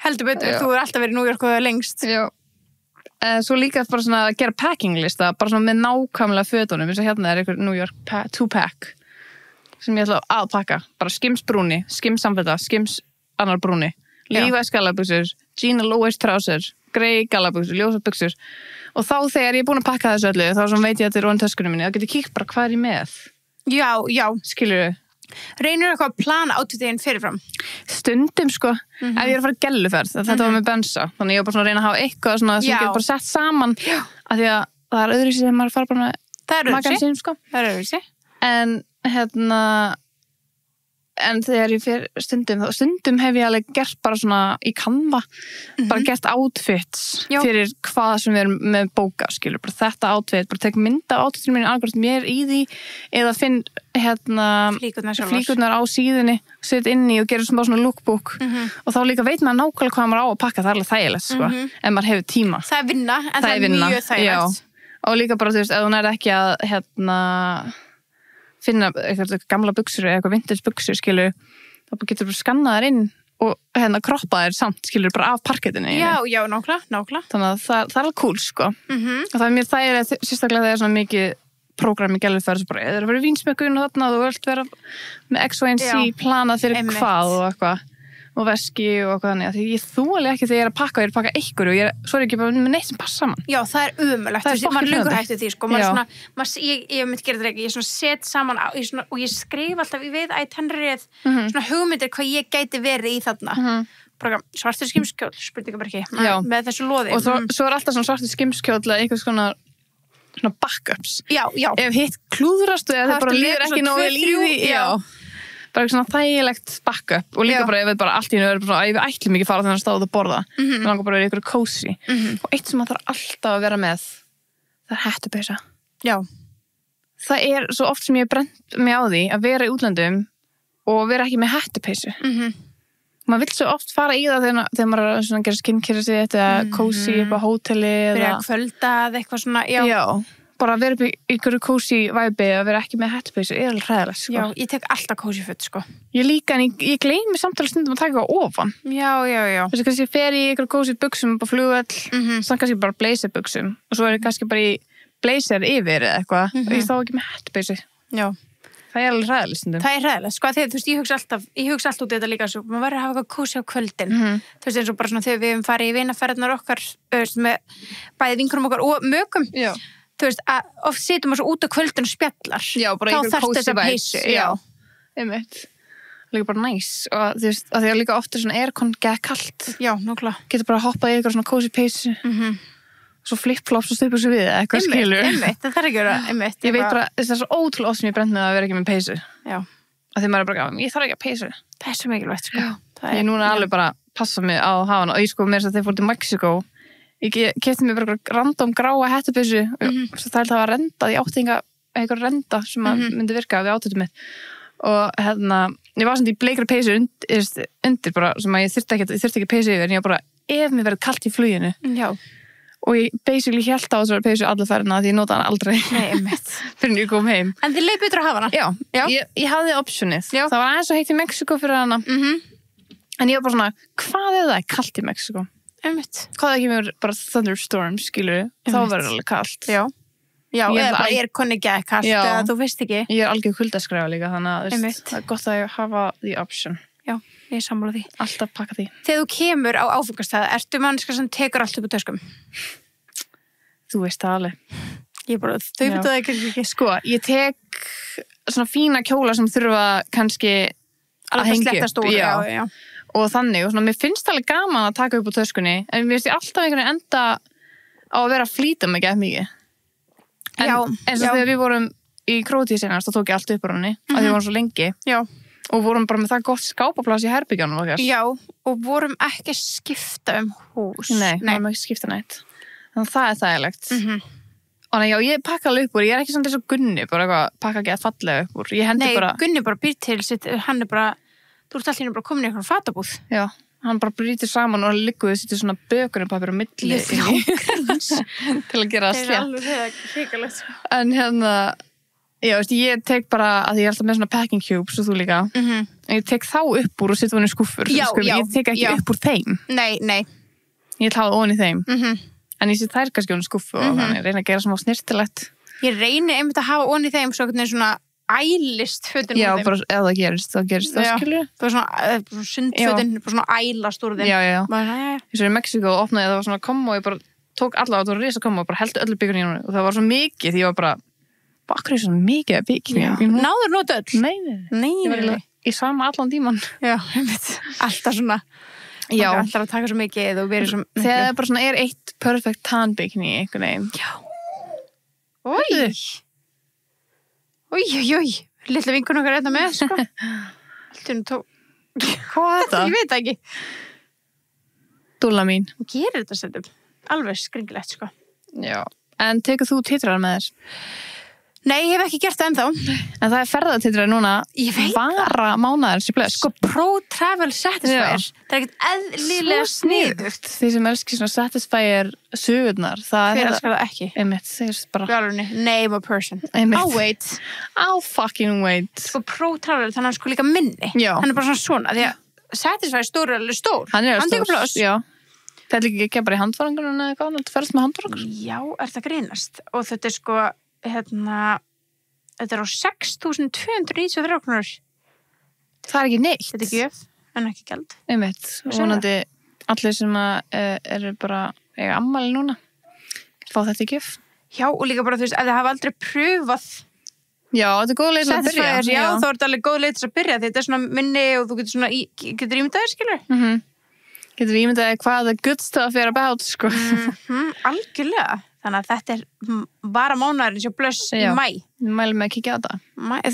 heldur betur. Þú er alltaf verið í New York og lengst. Já. Svo líka bara svona að gera packinglista, bara svona með nákvæmlega fötunum, eins og hérna er einhver New York 2-pack sem ég ætla að pakka. Bara Skims brúni, Skims samfetta, Skims annar brúni, Levi's gallabuxur, Gina Lowes trásur, Grey gallabuxur, ljósa buxur. Og þá þegar ég er búin að pakka þessu öllu, þá svona veit ég að þetta er ofan töskunum minni, þá getur ég kíkt bara hvað er ég með. Já, já. Skilurðu? Reynir eitthvað að plana átfitinn fyrirfram? Stundum, sko. Ef ég er að fara gelluferð, þetta var með bensa. Þannig ég var bara svona að reyna að hafa eitthvað svona sem getur bara sett saman. Af því að það er öðruvísi sem maður fara bara með makann sínum, sko. Það er öðruvísi. En, en þegar ég fer stundum hef ég alveg gert bara svona í Canva, bara gert outfits fyrir hvað sem við erum með bóka, skilur, bara þetta outfit, bara tek mynd af outfitinu mínu annarkvæmt mér í því, eða finn flíkurnar á síðunni, set inn í og gerir svona lookbook, og þá líka veit maður nákvæmlega hvað maður á að pakka, það er alveg þægilegt, sko, ef maður hefur tíma. Það er vinna, en það er mjög þægilegt. Og líka bara, þú veist, ef hún er ekki að, finna eitthvað gamla buxur eða eitthvað vintage buxur, skilur, þá getur bara skannað þær inn og kroppa þær samt, skilur, bara af parkettinu. Já, nákvæmlega. Þannig að það er alveg cool, sko. Og það er mjög þægilegt, sérstaklega þegar það er svona mikið prógram í gelluferð, svo bara, eða það verður vínsmökkun og þarna, þú vilt vera með X, Y, and Z planað fyrir hvað og eitthvað. Og veski og eitthvað þannig, því ég þúli ekki þegar ég er að pakka og ég er að pakka ykkur og svo er ég ekki bara með neitt sem passa saman. Já, það er umulegt, maður lungur hættu því, sko, ég myndi gera þetta ekki, ég svona set saman og ég skrif alltaf við ætennrið svona hugmyndir hvað ég gæti verið í þarna. Bara svartur skimskjól, spurningamerki, með þessu loði. Og svo er alltaf svona svartur skimskjól eða einhvers konar svona backups. Já. Ef hitt klúðrast eða það bara líður ekki nógu vel í því, bara svona þægilegt backup og líka bara, ég veit bara allt í hennu ég vil ætli mikið fara þennan stáð og borða það langar bara að vera ykkur cozy og eitt sem maður þarf alltaf að vera með það er hettupeysa. Já. Það er svo oft sem ég hef brennt mig á því að vera í útlöndum og vera ekki með hettupeysu. Maður vill svo oft fara í það þegar maður er svona að gera skincare sitt eða cozy upp á hóteli byrja að kvölda eða eitthvað svona. Já. Bara að vera upp í ykkur cozy væpi að vera ekki með hettupeysu er alveg hræðilegt, sko. Já, ég tek alltaf cozy föt, sko. Ég líka, en ég gleymi samtala stundum að taka á ofan. Já. Þessi kannski ég fer í ykkur cozy buxum upp á flugvöll, svo kannski bara blazer buxum og svo er ég kannski bara í blazer yfir eða eitthvað og ég þá ekki með hettupeysu. Já. Það er alveg hræðilegt stundum. Það er hræðilegt, sko, þegar, þú veist, ég hugsa alltaf út í þetta líka, svo, maður verður að hafa eitthvað cozy á kvöldin. Þú veist, eins og bara svona þegar við höfum farið í vinaferðnar okkar, með bæði vinkunum okkar og mökum. Já. Þú veist, oft situm við svo út á kvöldin og spjallar. Já, bara ykkur cozy vibes. Já, einmitt. Líka bara næs. Og þú veist, að því að líka oft er svona aircon geða kalt. Já, nákvæmlega. Getur bara hoppað í ykkur svona cozy peysu. Svo flip-flops og stupur svo við, eitthvað skilur. Einmitt, það þarf ekki að vera, einmitt. Ég veit bara, það er svo ótrúlega oft sem ég brent með að vera ekki með peysu. Já. Að því maður er bara, ég þarf ekki að peysu. Það er svo mikilvægt, sko. Ég er núna alveg bara passa mig á að hafa hana. Og ég sko, mér þess að þeir fóru til Mexíkó. Ég keypti mér bara random gráa hettupeysu. Svo það var rendað, ég átti einhver renda sem myndi virka við átötu mitt. Og ég var svona í bleikri peysu undir bara, sem að ég þyrfti ekki peysu yfir. En ég var bara, ef mér verið kalt í fluginu. Já. Og ég basically hélt á þessari peysu alla ferðina því ég nota hana aldrei. Nei, einmitt. Fyrir ég kom heim. En þið leið betur að hafa hana? Já. Ég hafði optionið. Já. Það var aðeins svo heitt í Mexíkó fyrir hana. En ég var bara svona, hvað ef það er kalt í Mexíkó? Einmitt. Hvað ekki mér bara thunderstorm, skilur? Þá verður alveg kalt. Já. Já, eða bara aircon ekki kalt, eða þú veist ekki. Ég er algjör kuldaskræfa líka, þannig að það er gott að hafa the option. Já, ég er sammála því. Alltaf pakka því. Þegar þú kemur á áfangastæða, ertu mannska sem tekur allt upp á töskum? Þú veist það alveg. Ég bara, þau veit það ekki. Sko, ég tek svona fína kjóla sem þurfa kannski að hengja upp. Já. Og þannig, og svona, mér finnst alveg gaman að taka upp á töskunni, en mér finnst ég alltaf einhvern veginn enda á að vera að flýta mig ekki mikið. En eins og þegar við vorum í Króatíu senast, þá tók ég allt upp á henni, að því við vorum svo lengi. Já. Og vorum bara með það gott skápaplás í herbyggjónum okkar. Já, og vorum ekki að skipta hús. Nei, vorum ekki að skipta neitt. Þannig að það er þægilegt. Og já, ég pakka alveg upp úr, ég er ekki samt eins og Gunni, bara eitthvað, pakka ekki að fallega upp úr. Ég hendi bara... Nei, Gunni bara býr til sitt, hann er bara, þú ert allir bara komin í eitthvað fatabúð. Já, hann bara brýtir saman og ligguði sittir svona bökunarpapir á milli. Til að gera það slétt. Það er alveg hrikalegt. En hérna, já, veist, ég tek bara, að ég er alltaf með svona packing cubes og þú líka. Ég tek þá upp úr og setja hann í skúffur. Já, já. Ég tek ekki upp úr þeim. Nei. Ég vil hafa það ofan í þeim. En ég set þær kannski ofan í skúffu og þannig reyna að gera smá snirtilegt. Ég reyni einmitt að hafa ofan í þeim svo svona ælist fötin já, úr þeim. bara ef það gerist, það skilur. Það var svona sundfötin, bara svona ælast úr þeim. Já. Bara, Ég svo í Mexíkó og opnaði, það var svona kommo og ég bara tók allavega, það var risa kommo og bara heldur öllu byggjum í hún og það var svo mikið því ég var bara, akkur er svona mikið að byggjum. Náður nót öll? Nei. Ég sama allan tíman. Já, einmitt. Alltaf svona. Já. Alltaf að taka svo mikið og verið svo... Þegar það bara svona er eitt perfect tan bikini í einhvern veginn. Já. Ói. Lilla vinkun okkar þetta með, sko. Hvað er þetta? Ég veit það ekki. Dúlla mín. Hún gerir þetta stundum. Alveg skringilegt, sko. Já. En tekur þú titrar með þér? Nei, ég hef ekki gert það ennþá. En það er ferðatitrar núna. Ég veit bara mánaðar blöss. Sko, Pro Travel Satisfyer. Það er ekkert eðlilega sniðugt. Því sem elskir svona Satisfyer sögurnar. Hver elskar það ekki? Einmitt, þeir bara... Galurni, name a person. Einmitt. I'll wait. I'll fucking wait. Sko, Pro Travel, þannig að hann sko líka minni. Já. Hann er bara svona, því að Satisfyer stór er alveg stór. Hann er tekur pláss. Já. Það er líka ekki bara í handfarangunum eða eitthvað, það ferðast með handfarangur. Já, er það grínast. Og þetta er sko, þetta er á 6.293 krónur. Það er ekki neitt. Þetta er gjöf, en ekki gjald. Einmitt. Og vonandi allir sem eru bara eiga ammæli núna fá þetta í gjöf. Já, og líka bara, þú veist, að þið hafa aldrei pröfað. Já, þetta er góð leið til að byrja. Já, þá er þetta alveg góð leið til að byrja. Þetta er svona minni og þú getur ímyndaðir, skilur. Getur ímyndaðir hvað the good stuff er about, sko. Algjörlega. Þannig að þetta er bara mánaðurinn sem blöss í mæ. Við mælum með að kíkja á það.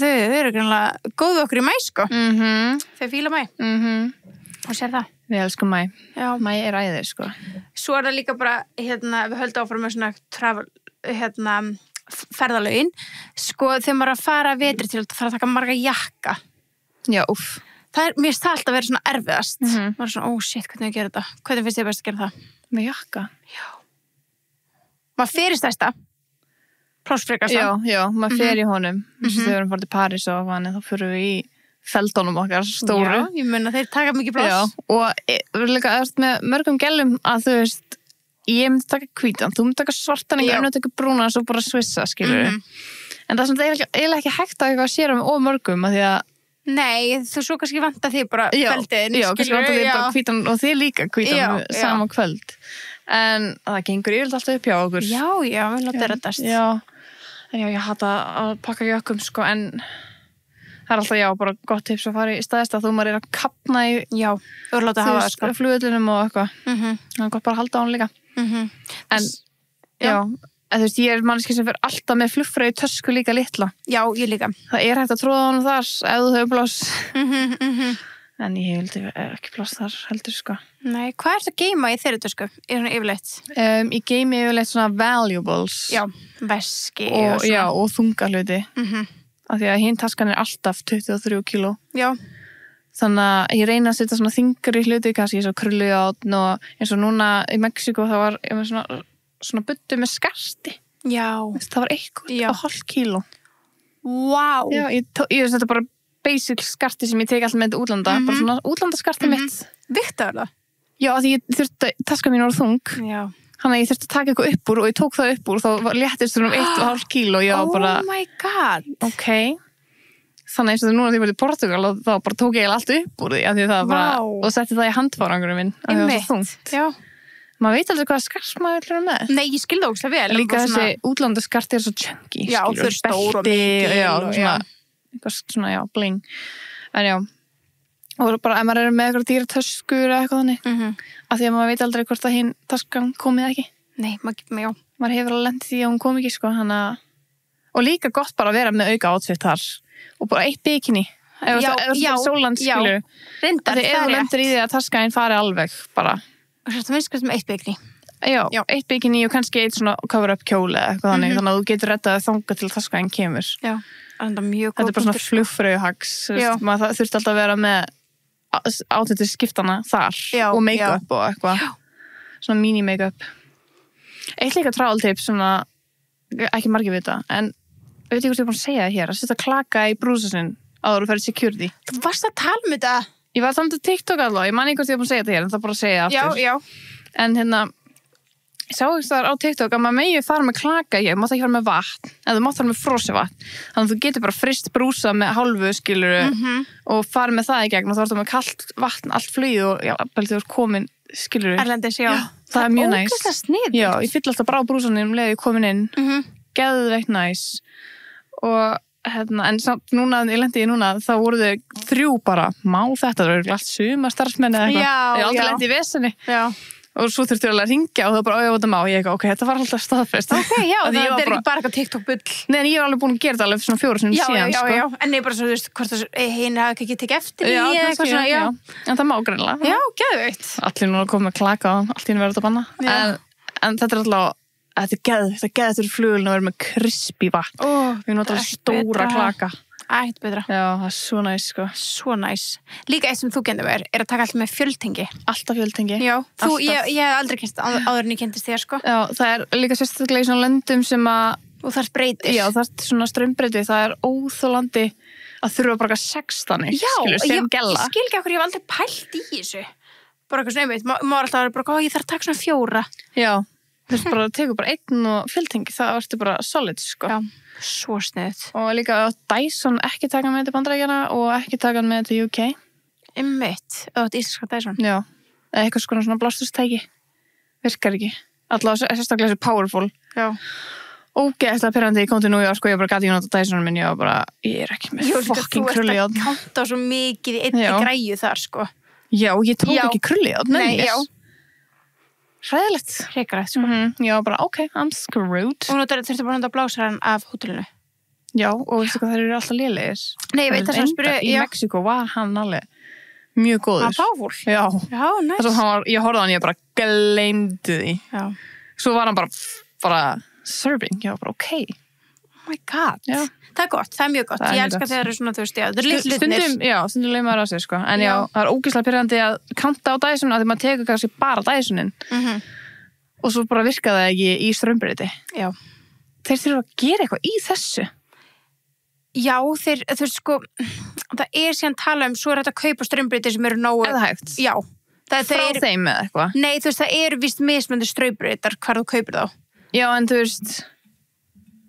Þau eru greinlega góð við okkur í mæ, sko. Þau fíla mæ. Og sér það. Við elskum mæ. Já. Mæ er æðir, sko. Svo er það líka bara, við höldum áfram með svona travel, ferðalögin. Sko, þegar maður er að fara vetri til að fara að taka marga jakka. Já, úff. Mér finnst það alltaf að vera svona erfiðast. Maður er svona, shit, hvernig ég gera þetta? Hvernig finnst þið best að gera það? Með jakka? Já. Maður fyrir stærsta. Plássfrekasta. Já, maður fer í honum. Þegar við erum farið til París og þannig, þá fyrir við í feldónum okkar stóru. Já, ég meina þeir taka mikið pláss. Já, og við erum líka með mörgum gælum að þú veist, ég myndi taka hvítan, þú myndi taka svartan, ég myndi taka brúna og svo bara svissa, skilur En það er svona eiginlega ekki hægt að eitthvað sér of mörgum að því að Nei, þú svo kannski vantar þig bara kveldin. Já, kannski vantar þig bara hvítan og þið líka hvítan sama kvöld. En það gengur yfirlega alltaf upp hjá okkur. Já, við látum það reddast. Já, en ég hata að pakka jökkum, sko, en það er alltaf, bara gott tips að fara í staðist að þú maður er að kapna í þú láta hafa það, sko. Flugvöllunum og eitthvað. Það er gott bara að halda á hann líka. En, þú veist, ég er mannski sem fyrir alltaf með flugfröðu tösku líka litla. Já, ég líka. Það er hægt að tróða honum þar ef þú hefur pláss. En ég hef ekki pláss þar heldur, sko. Nei, hvað er það að geyma í þeirri tösku? Er svona yfirleitt? Ég geymi yfirleitt svona valuables. Já, veski og svona. Já, og þungahluti. Af því að hinn taskan er alltaf 23 kíló. Já. Þannig að ég reyna að setja svona þingri hluti, kannski eins og krullujátt og eins og núna í Mexíkó þá var ég með svona buddu með skarti. Já. Það var 1,5 kíló. Vá. Já, ég þetta bara basic skarti sem ég teki alltaf með útlanda. Bara svona útlandaskarti mitt. Vigtar það? Já, því ég þurfti, taska mín var þung. Já. Þannig að ég þurfti að taka eitthvað upp úr og ég tók það upp úr og þá léttist það 1,5 kíló. Oh my god. Ok. Þannig eins og núna því ég var í Portugal og þá bara tók ég allt upp úr því að því það bara, og setti það í handfarangurum minn að það var svo þungt. Já. Maður veit aldrei hvaða skars maður vil vera með. Nei, ég skilði ógeðslega vel. Líka þessi útlandaskarti er svo chunky. Já, þau eru stór og mikil. Já, svona, bling. En já, og bara ef maður er með eitthvað dýratöskur eða eitthvað þannig, af því að maður veit aldrei hvort að hinn taskan komið ekki. Nei, maður hefur alveg lent því að hún kom ekki, sko, og líka gott bara að vera með auka outfit þar. Og bara eitt bikini. Já, já, Sólland, já. skilur. Reyndar, Þegar ef þú lendir í því að taskaðin fari alveg, bara. Og svo minnskast með eitt bygni. Já, Já. eitt bikini og kannski eitt svona cover-up kjóli eða eitthvað þannig, þannig að þú getur rettað þangað til taskaðin kemur. Já, það er mjög góð Þetta er bara svona punktur. flugfröjuhags, maður þurfti alltaf að vera með átættir skiptana þar Já, og make-up og eitthvað. Svona mini-make-up. Eitt líka traveltips, svona, ekki margir vita, en veit ég hvort ég er búin að segja það hér, að setja klaka í brúsasinn áður og ferði security. Þú varst að tala um þetta. Ég var samt að TikTok alveg, ég man ekki hvort ég er búin að segja þetta hér, en það bara að segja aftur. Já. En hérna, ég sá ekki þar á TikTok að maður megi fara með klaka ég mátt ekki fara með vatn, en þú mátt fara með frosi vatn. Þannig að þú getur bara frist brúsa með hálfu, skiluru, og fara með það í gegn og þá ertu með kalt vatn, allt flugið og já, bara þegar þú ert komin, skiluru. Erlendis, já. Það er mjög næs. Ógeðslega sniðugt. Já, ég fyll alltaf bara á brúsanum leið ég komin inn. Geðveikt næs. Og hérna, en samt núna, ég lendi í núna, þá voru þau 3 bara, má þetta, það eru glatt suma starfsmenni eða eitthvað. Já, ég aldrei já. lendi í vesenni. Já. Og svo þurftu alveg að ringja og það bara, þetta má. Ég eitthvað, ok, þetta var alltaf staðfest. Ok, já, Að það ég var er ekki bara eitthvað TikTok-bull. Nei, en ég er alveg búin að gera þetta alveg svona 4 sinum síðan, sko. Já. En ég bara svo, þú veist, hvort það hinn hafi ekki tekið eftir Já, í eða kannski, eitthvað svona, já. En það má greinilega. Já, geðveikt. Allir núna komið með klaka á, allt í henni verður þetta banna. En þetta er alltaf, þetta er geðið fyrir flugulinn að vera með crispy vatn. Við notum alltaf stóra klaka. Ætt betra. Já, það er svo næs, sko. Svo næs. Líka eitt sem þú kendir mér er að taka alltaf með fjöldtengi. Alltaf fjöldtengi. Já, Alltaf. ég hef aldrei kynst áður en ég kynntist þér, sko. Já, það er líka sérstaklega í svona löndum sem að, Og það breytir. já, það er svona strömbreyti, það er óþolandi að þurfa bara 16, skilur, sem gella. Ég skil ekki okkur, ég hef aldrei pælt í þessu. Bara eitthvað svona einmitt, maður alltaf að bara, ég þarf að taka svona 4. Já, þú veist bara, tegur bara 1 og fjöldtengi, það ertu bara solid, sko. Já, svo sniðut. Og líka að Dyson ekki taka með til Bandaríkjanna og ekki taka með til UK. Einmitt, auðvitað íslenska Dyson. Já, eða eitthvað svona blásturstæki. Virkar ekki. Alltaf sérstaklega þessi powerful. Já. Ógeðslega pirrandi, ég kom til New York og ég bara gæti ekki nota Dysonum minn, ég var bara, ég er ekki með fucking krulliðjárn. Þú ert að kanta svo mikið í einni Já. græju þar, sko. Já, ég tók Já. ekki krulliðjárn. Nei, já. Hræðilegt. Hrikalegt, sko. Ég var bara, ok, I'm screwed. Og nú þurftu bara að nota blásaran af hótelinu. Já, og veistu hvað, þeir eru alltaf lélegir. Nei, ég veit það sem að spyrja, Í já. Mexíkó var hann alveg mjög góður. Hann powerful. Já. Já, næs. Þess að hann var, ég horfði á hann, ég bara gleymdi því. Já. Svo var hann bara serving, ég var bara, ok. Oh my god. Já. Það er gott, það er mjög gott. Það er Ég mjög elska gott. þegar það eru svona, þú veist, já, það eru litlu hlutnir. Stundum leið maður á sig, sko. En já, Já. það er ógeðslega pirrandi að kanta á Dyson, að því maður tekur kannski bara Dysonin. Og svo bara virka það ekki í strömbreyti. Já. Þeir þurfa að gera eitthvað í þessu. Já, þú veist, sko, það er síðan tala svo er þetta að kaupa strömbreytir sem eru nógu... Er það hægt? Já. Frá þeim eða eitthvað? Nei, þú veist, það eru víst mismöndi strömbreytar hvar þú kaupir þá. Já, en þú veist...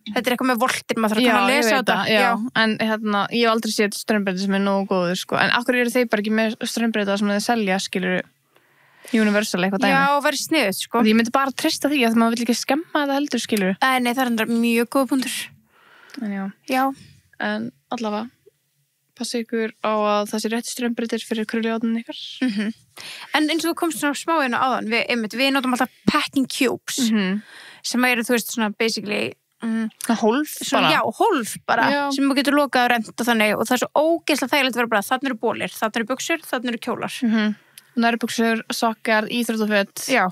Þetta er eitthvað með voltir, maður þarf að kanna að lesa á þetta. Já, en hérna, ég hef aldrei séð strömbreyti sem er nógu góður, sko. En akkur eru þeir bara ekki með strömbreyta sem þeir selja, skilur Universal eitthvað dæmi? Já, verið sniðut, sko. Ég myndi bara treysta því að maður vill ekki skemma þetta heldur, skilur. Nei, það er enda mjög góð punktur. En já. Já. En allavega, passa ykkur á að það sé rétt strömbreytir fyrir krulliðjárnin ykkar. En eins og þú komst svona smá inn á áðan, við notum alltaf packing cubes, sem eru, þú veist, svona basically... Hólf svona, bara? Já, hólf bara, Já. sem þú getur lokað og rent og þannig, og það er svo ógeðslega þægilegt að vera bara, þarna eru bólir, þarna eru buxur, þarna eru kjólar. Nærbuxur, sokkar, íþróttaföt. Já.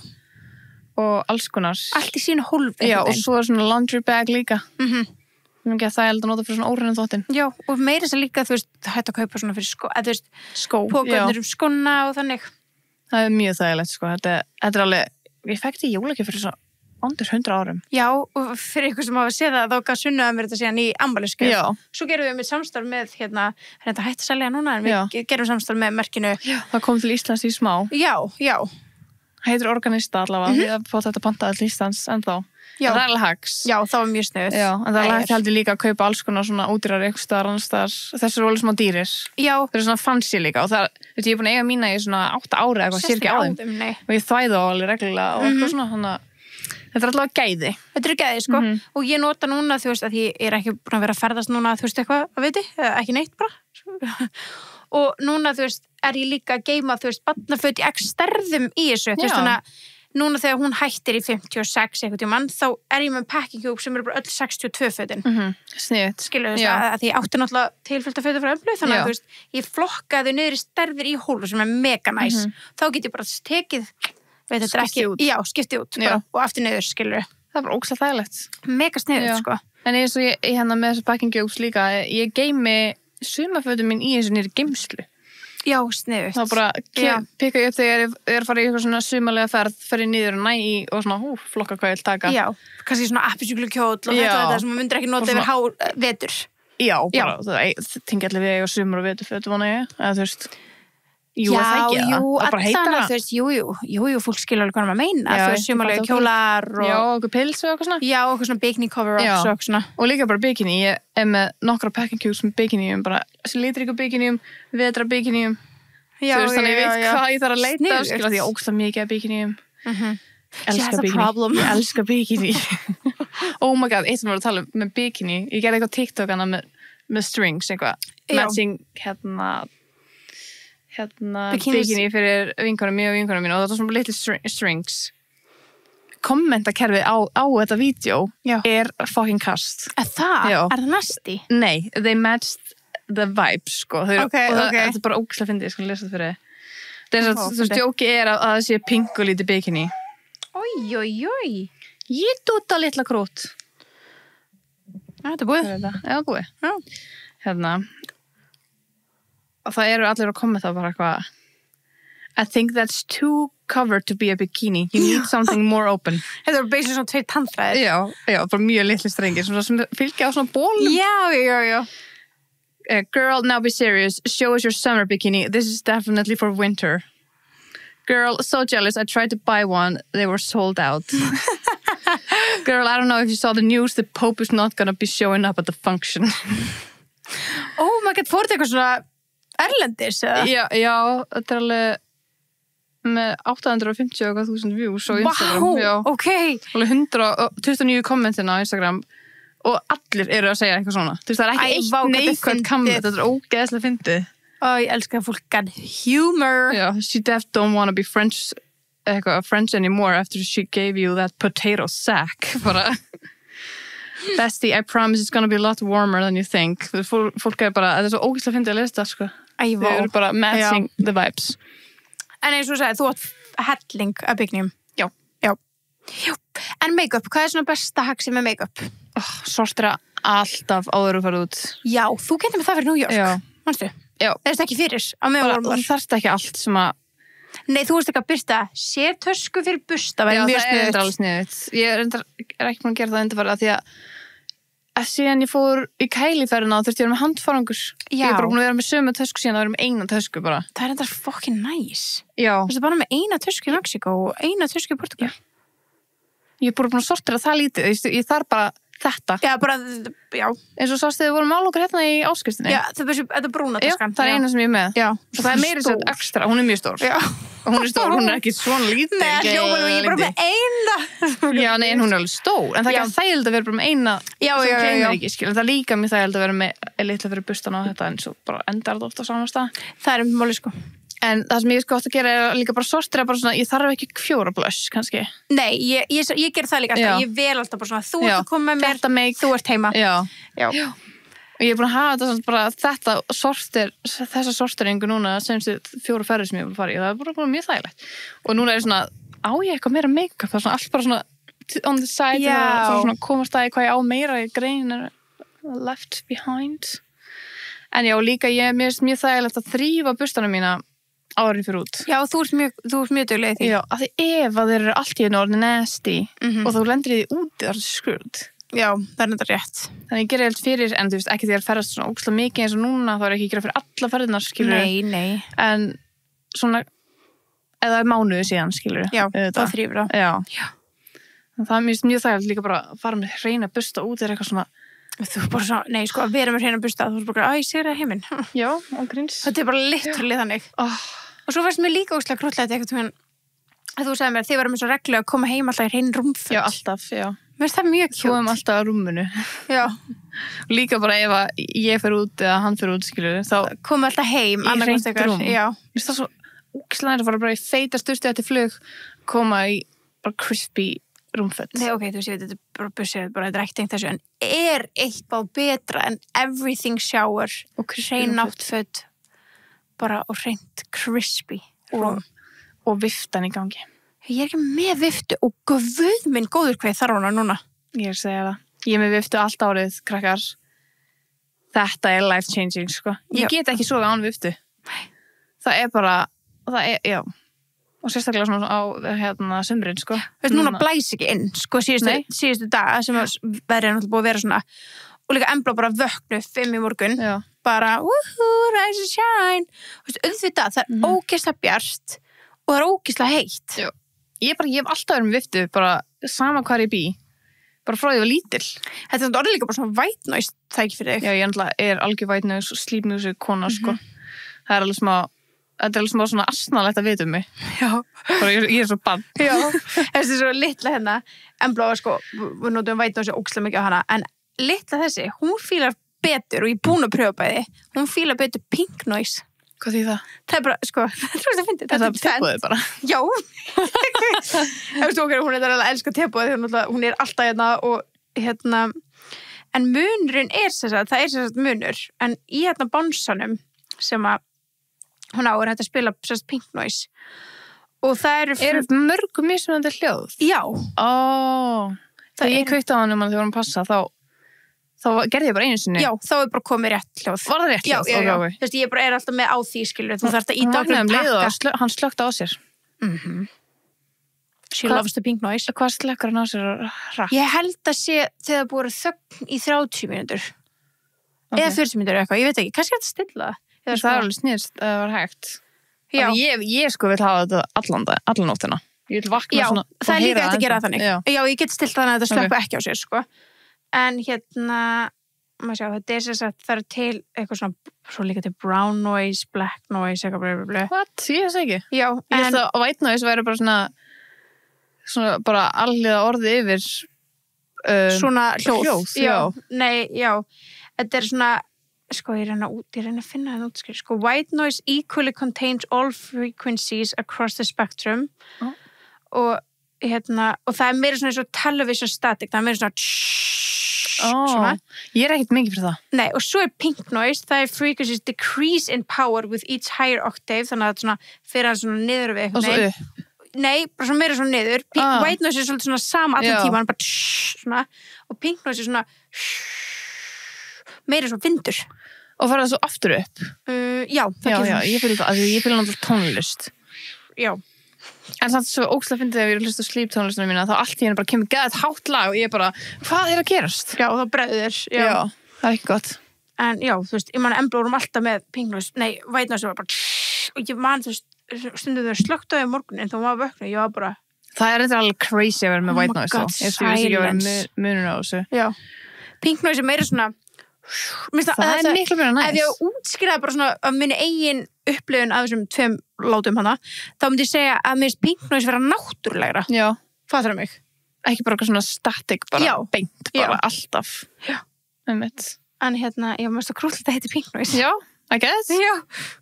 Og alls konar. Allt í sínu hólfi. Já, og svo er svona laundry bag líka. Mhm. Ekki að það er að nota fyrir svona óhreinu þvottin. Já, og meira þess að líka, þú veist, hægt að kaupa svona fyrir þú veist, Skó. pókarnir skona og þannig. Það er mjög þægilegt, sko. Þetta er alveg, ég fekk þetta í jólagjöf fyrir svona undir 100 árum. Já, og fyrir ykkur sem hafa séð það, þá gaf Sunna mér þetta síðan í afmælisgjöf. Já. Svo gerum við með samstarf með, þetta hætti að selja núna, en Já. við gerum samstarf með merkinu. Það kom til Íslands í smá. Já, já. Heitir Organista allavega. Við hafum fótt þetta pantaði til Íslands ennþá. Já. En það er alveg hags. Já, það var mjög sniðugt. Já, en það er hægt heldur líka að kaupa alls konar svona ódýrar einhvers staðar, annars staðar. Þessar eru alveg smá dýrir. Já. Þeir eru svona fancy líka og það, veit ég er búin að eiga mína í svona 8 ára eitthvað, sér ekki á þeim. Nei. Og ég þvæði á alveg reglulega og eitthvað svona, þannig að þetta er allavega gæði. Þetta eru gæði, sko. Og ég nota núna, þú veist, að ég er ekki búin að vera að ferðast núna, þú veist, eitthvað, að veiti, ekki neitt bara. Og núna, þú veist, er ég líka að geyma, þú veist, barnaföt í x stærðum í þessu, þú veist, þannig að núna þegar hún hættir í 56 einhvern tímann, þá ég með packing cube sem eru bara öll 62 fötin. Sniðugt. Skilur þú að því ég átti náttúrulega tilfylgta fötu frá Ömblu, þannig að þú veist, ég flokkaði niður í stærðir í hólfu sem er mega næs. Þá get ég bara tekið, veit þetta ekki, skipti út bara, og aftur niður, skilur. Það er bara ógeðslega þægilegt. Mega sniðugt, sko. En eins og ég hérna með þessu packing cubes líka, ég geymi sumafötum mín í þessu nýri geymslu. Já, sniðugt. Þá bara pikka ég upp þegar ég er farið í eitthvað svona sumalega ferð, fer ég niður og næ í og svona, flokka hvað ég vil taka. Já, kannski svona appisjúklu kjóll og þetta sem maður myndir ekki nota yfir vetur. Já, bara, það tengi allir við og sumar og vetur fötu vona ég, eða þú veist, jú, það ekki það. Það bara heitar það. Jú, fólk skilur alveg hvað maður meina, þú veist, sumarlega kjólar og... Já, okkur pils og eitthvað svona. Já, okkur svona bikini cover-ups og eitthvað svona. Og líka bara bikini, ég er með nokkra packing cubes með bikinium, bara litríku bikinium, vetra bikinium. Já, þú veist, þannig ég veit hvað ég þarf að leita, skilja því ég ógeðslega mikið af bikinium. Ég elska bikini. Oh my god, eitt sem við varum að tala með bikini, ég gerði eitthvað TikTok hana með strings, eitthvað, matching, bikini fyrir vinkonum mín og vinkonum mín og það var svona little strings. Kommentakerfið á þetta vídeo er fucking kast. Það? Er það nasty? Nei, they matched the vibes, sko. Þetta er bara ógeðslega fyndið, ég skal lesa það fyrir þið. Þú veist, djóki er að það sé pink og lítið bikini. Oj. Ég dúta litla krút. Þetta er búið. Já, búið. Hérna. Og það eru allir að kommenta bara eitthvað I think that's too covered to be a bikini. You need something more open. Þetta eru basically svona tveir tannfræðir. Já, bara mjög litli strengir sem fylgja á svona bólum. Já. Girl, now be serious. Show us your summer bikini. This is definitely for winter. Girl, so jealous. I tried to buy one. They were sold out. Girl, I don't know if you saw the news. The Pope is not gonna be showing up at the function. Oh my god, fór þetta eitthvað svona erlendis? Já, þetta er alveg með 850.000 views á Instagram. Wow, ok. Alveg 129 kommentina á Instagram og allir eru að segja eitthvað svona. Þú veist, það er ekki eitt neikvæmt komment, þetta er ógeðslega fyndið. Ég elska fólk got humor. She def don't wanna be French anymore after she gave you that potato sack. Bara Bestie, I promise it's gonna be a lot warmer than you think. Fólk er bara, þetta er svo ógeðslega fyndið að lesa það, sko. Þau eru bara matching the vibes. En eins og þú sagði, þú átt helling af bikinium. Já. En make-up, hvað er svona besta haxi með make-up? Sortera alltaf áður og fara út. Já, þú getur með það fyrir New York. Manstu? Já. Það er ekki fyrir. Þú þarft ekki allt sem að... Nei, þú veist ekki að byrsta. Sér tösku fyrir busta. Já, það er alveg sniðut. Ég er ekki búin að gera það undanfarið af því að síðan ég fór í Kæliferðina og þurfti að vera með handfarangur. Ég er bara búin að vera með sömu tösku síðan að vera með eina tösku bara. Það er enda fucking nice. Já. Þú veist bara með eina tösku í Mexiko og eina tösku í Portugal. Ég er búin að sortera það lítið. Ég þarf bara þetta. Já. Eins og sást þegar við vorum álokar hérna í áskristinni. Já, þetta er brúna töskan. Já, það er eina sem ég er með. Já. Og það er meira svo ekstra. Hún er mjög stór. Já. Og hún er stór, hún er ekki svona lítið. Nei, hljómar ég bara með eina. Já, nei, en hún er alveg stór. En það er ekki þægild að vera bara með eina sem gleymir ekki, skil. Það er líka mjög þægild að vera með litla fyrir bustan á þetta en svo bara endar þetta ofta á sama stað. Það er máli, sko. En það sem ég sko átt að gera er líka bara sortera bara svona, ég þarf ekki 4 blush, kannski. Nei, ég ger það líka alltaf. Ég vel alltaf bara svona, þú ert að koma með mér, þú ert heima. Já. Og ég er búin að hafa þetta bara þessa sorteringu núna semstu 4 ferðir sem ég er búin að fara í og það er bara mjög þægilegt. Og núna er svona, á ég eitthvað meira make-up, það er svona allt bara svona on the side og svona komast að hvað ég á meira í grein left behind. En já, líka ég er mjög þægilegt að þrífa bustana mína árin fyrir út. Já, þú ert mjög dugleg í því. Já, af því ef að þeir eru allt í einu orðin nasty og þú lendir í því úti, það er skrúð. Já, það er þetta rétt. Þannig ég gerir helt fyrir, en þú veist, ekki því að ferðast svona ógeðslega mikið eins og núna, þá er ekki að gera fyrir alla ferðirnar, skilur. Nei. En svona, eða mánuði síðan, skilur. Já, þá þrífur það. Já. En það er mjög þægilegt líka bara að fara með hreina busta út eða eitthvað svona. Þú er bara svona, nei, sko, að vera með hreina busta, þú er bara, ég sé það heiminn. Já, ágríns. Þetta er bara literally þannig. Og svo fannst mér líka ógeðslega krúttlegt eitthvað að þú sagði mér, þið varum eins og reglu að koma heim alltaf í hrein rúmföt. Já, alltaf, já. Mér finnst það mjög kjótt. Þú hefum alltaf á rúmunu. Já. Líka bara ef að ég fer út eða hann fer út, skilur, þá komum alltaf heim, í hreint rúm. Já. Mér finnst það svo ógeðslega að fara bara í feita sturtu eftir flug, koma í bara crispy rúmföt. Nei, ok, þú veist, ég veit, þetta er bara bussið, þetta er ekki tengt þessu, en er eitthvað betra en everything shower Og crispy hrein rúmföt. náttföt bara og hreint crispy Og viftan í gangi. ég er ekki með viftu og guð minn góður hvað ég þarf hana núna Ég segja það. Ég er með viftu allt árið, krakkar. Þetta er life changing, sko. Ég get ekki sofið án viftu. Það er bara, já. Og sérstaklega svona á, sumrin, sko. Veist, núna blæs ekki inn, sko, síðustu daga sem verið náttúrulega búið að vera svona og líka embla bara vöknu 5 í morgun Já. bara, woohoo, rise and shine veist, auðvitað, það er ógeðslega bjart og það er ógeðslega heitt Já. Ég hef alltaf verið með viftu, bara sama hvar ég bý. Bara frá því ég var lítil. Þetta er orðið líka bara svona white noise tæki fyrir þig Já, ég er algjör white noise og sleep music kona, sko. Það er alveg smá, þetta er alveg smá svona asnalegt að vita um mig. Já, Bara ég er svo bann. já, þessi svo litla hérna embla var sko, við notum white noise ógeðslega mikið á hana, en litla þessi, hún fílar betur og ég er búin að pröfa bæði, hún fílar betur pink noise. Hvað því það? Það er bara, sko, það er Þetta er tilbúið bara. Já. Þú veist, ok, hún er alveg að elska tebóðið, hún er alltaf hérna og hérna, en munurinn er það er sem sagt munur, en í hérna bánsanum sem að hún á hægt að spila sérst pink noise og það Eru mörgum mismunandi hljóð? Já. Þegar ég kveitti á hann þegar við vorum að passa, þá gerði ég bara einu sinni. Já, þá er bara komið rétt hljóð. Var það rétt hljóð? Já. Okay. Þú veist, ég bara er alltaf með á því, skilur, þú þarft að Hún íta vaknaði leið og hann slökkti á sér. She loves the pink noise. Hvað slökkar hann á sér hratt? Ég held að sé þegar það búið þögn í 30 mínútur. Okay. Eða 40 mínútur eitthvað, ég veit ekki, kannski er þetta stilla Það er alveg sniðst að það var hægt. Já. Ég sko vil hafa þetta allan nóttina. Ég vil vakna Já, svona. það er líka hægt að gera það þannig. Já. Ég get stilt þannig að þetta slökku ekki á sér, sko. En hérna, maður sjá, þetta er sem sagt, það er til eitthvað svona, svo líka til brown noise, black noise, eitthvað blöblöblö. What? Ég veist ekki. Já, Ég held að white noise væri bara svona bara alliða orði yfir svona hljóð. Já. Nei, já. Þetta er svona, sko, ég reyna að finna það út, sko, white noise equally contains all frequencies across the spectrum og hérna, og það er meira svona eins og television static, það er meira svona Ég er ekkert mikið fyrir það. Nei, og svo er pink noise, það er frequencies decrease in power with each higher octave, þannig að það svona fyrir að svona niður við Og svo upp. Nei, bara svona meira svona niður. White noise er svolítið svona sama allan tíman, bara svona, og pink noise er svona meira svona vindur. Og fara það svo aftur upp. Já, það Já, ég fyrir það, ég fyrir náttúrulega tónlist. Já. En samt svo ókslega fyndið þegar ég er að hlusta á sleep tónlistina mína, þá allt í henni bara kemur geðað hátt lag og ég er bara, hvað er að gerast? Já, það bregður. Já, það er ekki gott. En já, þú veist, ég man Embla vorum alltaf með pink noise, nei, white noise var bara og ég man, þú veist, stundum þau slökkt á því morgunin, þá var vöknu, ég var bara Það er eitthvað alveg crazy að vera með white noise. God, Ég veist ekki að vera munur á þessu. Já. Pink noise er meira svona Það er miklu meira næs. Ef ég útskýraði bara svona af minni eigin upplifun af þessum 2 látum hana, þá myndi ég segja að mér finnst pink noise vera náttúrulegra. Já. Fattar það mig? Ekki bara eitthvað svona static, bara beint, bara alltaf. Já. Einmitt. En hérna, ég mást að krúllita heiti pink noise. Já, I guess. Já.